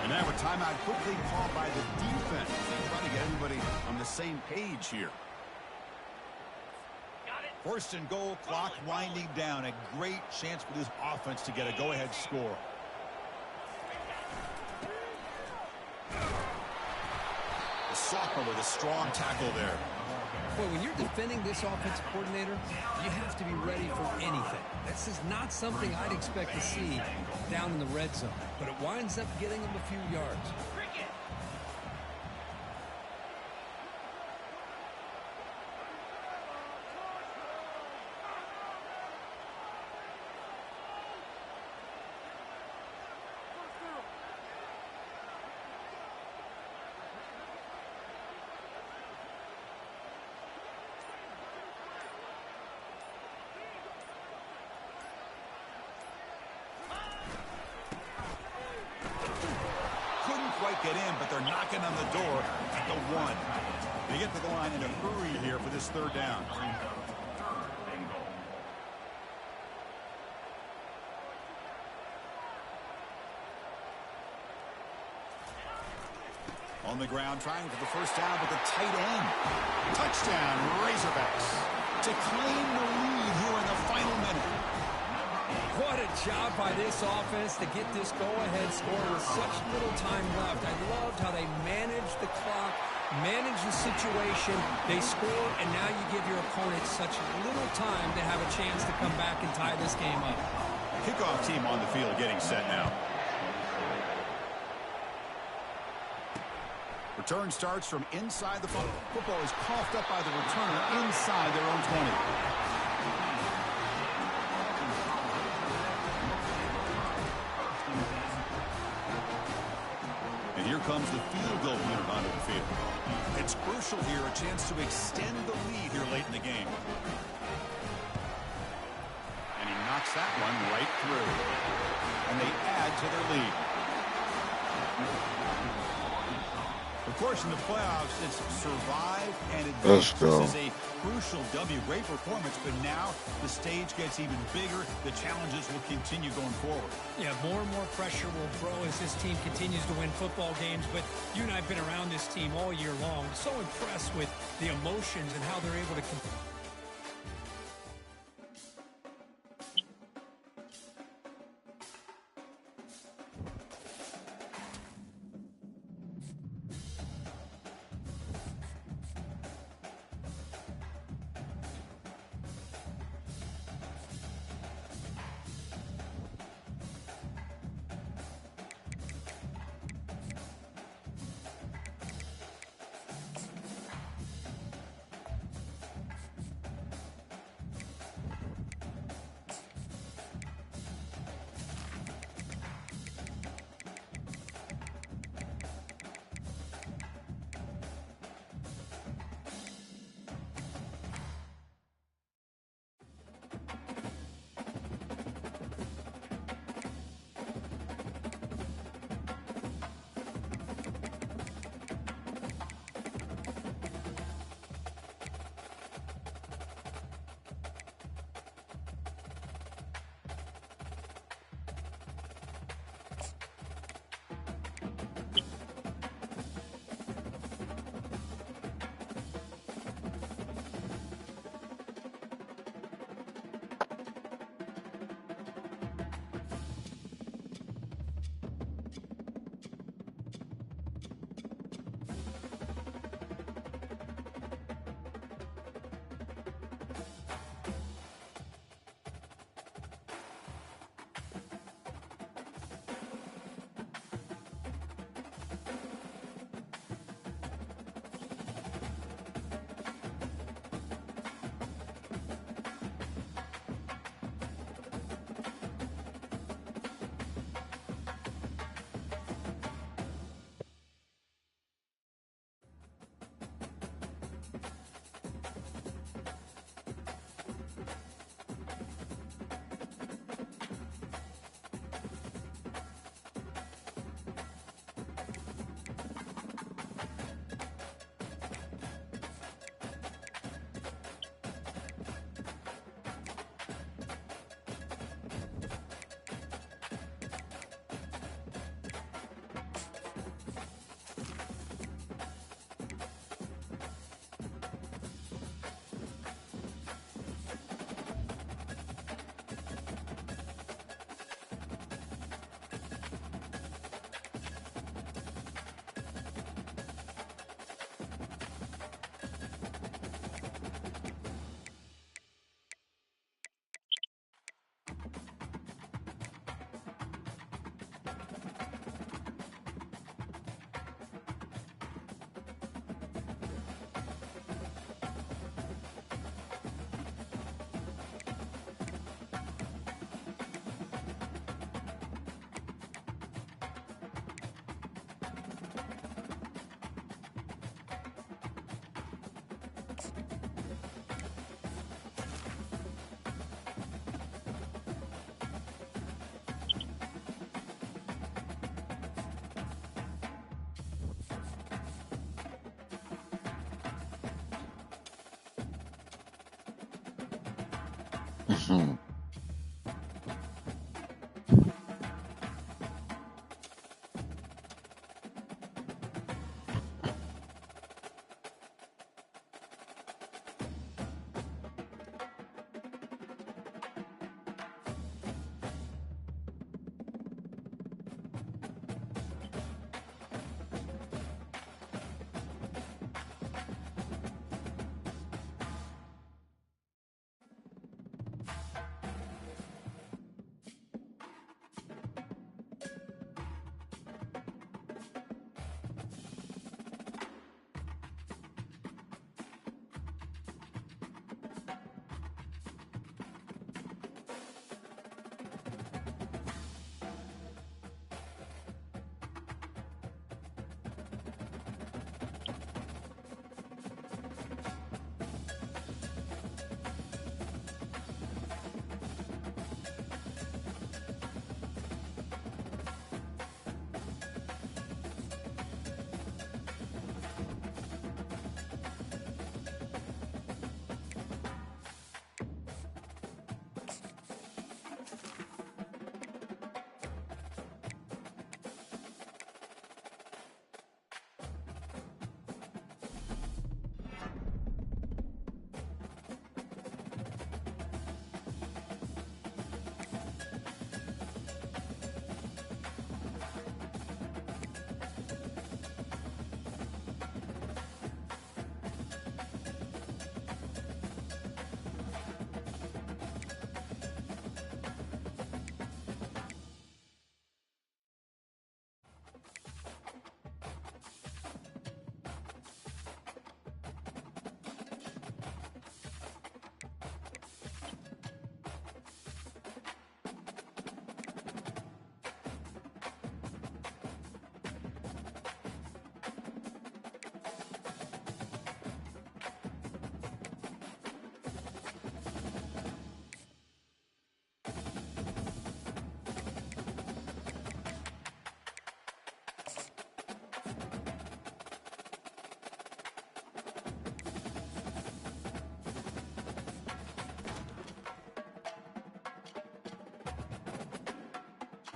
And now a timeout quickly called by the defense. They're trying to get everybody on the same page here. 1st and goal, clock winding down. A great chance for this offense to get a go-ahead score. The sophomore with a strong tackle there. Boy, when you're defending this offensive coordinator, you have to be ready for anything. This is not something I'd expect to see down in the red zone, but it winds up getting them a few yards. Get in, but they're knocking on the door at the 1. They get to the line in a hurry here for this 3rd down. On the ground, trying for the 1st down with the tight end. Touchdown, Razorbacks to claim the lead here in the final minute. What a job by this offense to get this go-ahead score with such little time left. I loved how they managed the clock, managed the situation. They scored, and now you give your opponent such little time to have a chance to come back and tie this game up. Kickoff team on the field getting set now. Return starts from inside the football. Football is coughed up by the returner inside their own 20. Here comes the field goal unit onto the field. It's crucial here, a chance to extend the lead here late in the game. And he knocks that one right through. And they add to their lead. Of course, in the playoffs, it's survive and Let's advance. go. This is a crucial W. Great performance, but now the stage gets even bigger. The challenges will continue going forward. Yeah, more and more pressure will grow as this team continues to win football games. But you and I have been around this team all year long. So impressed with the emotions and how they're able to compete. Mhm.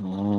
Oh.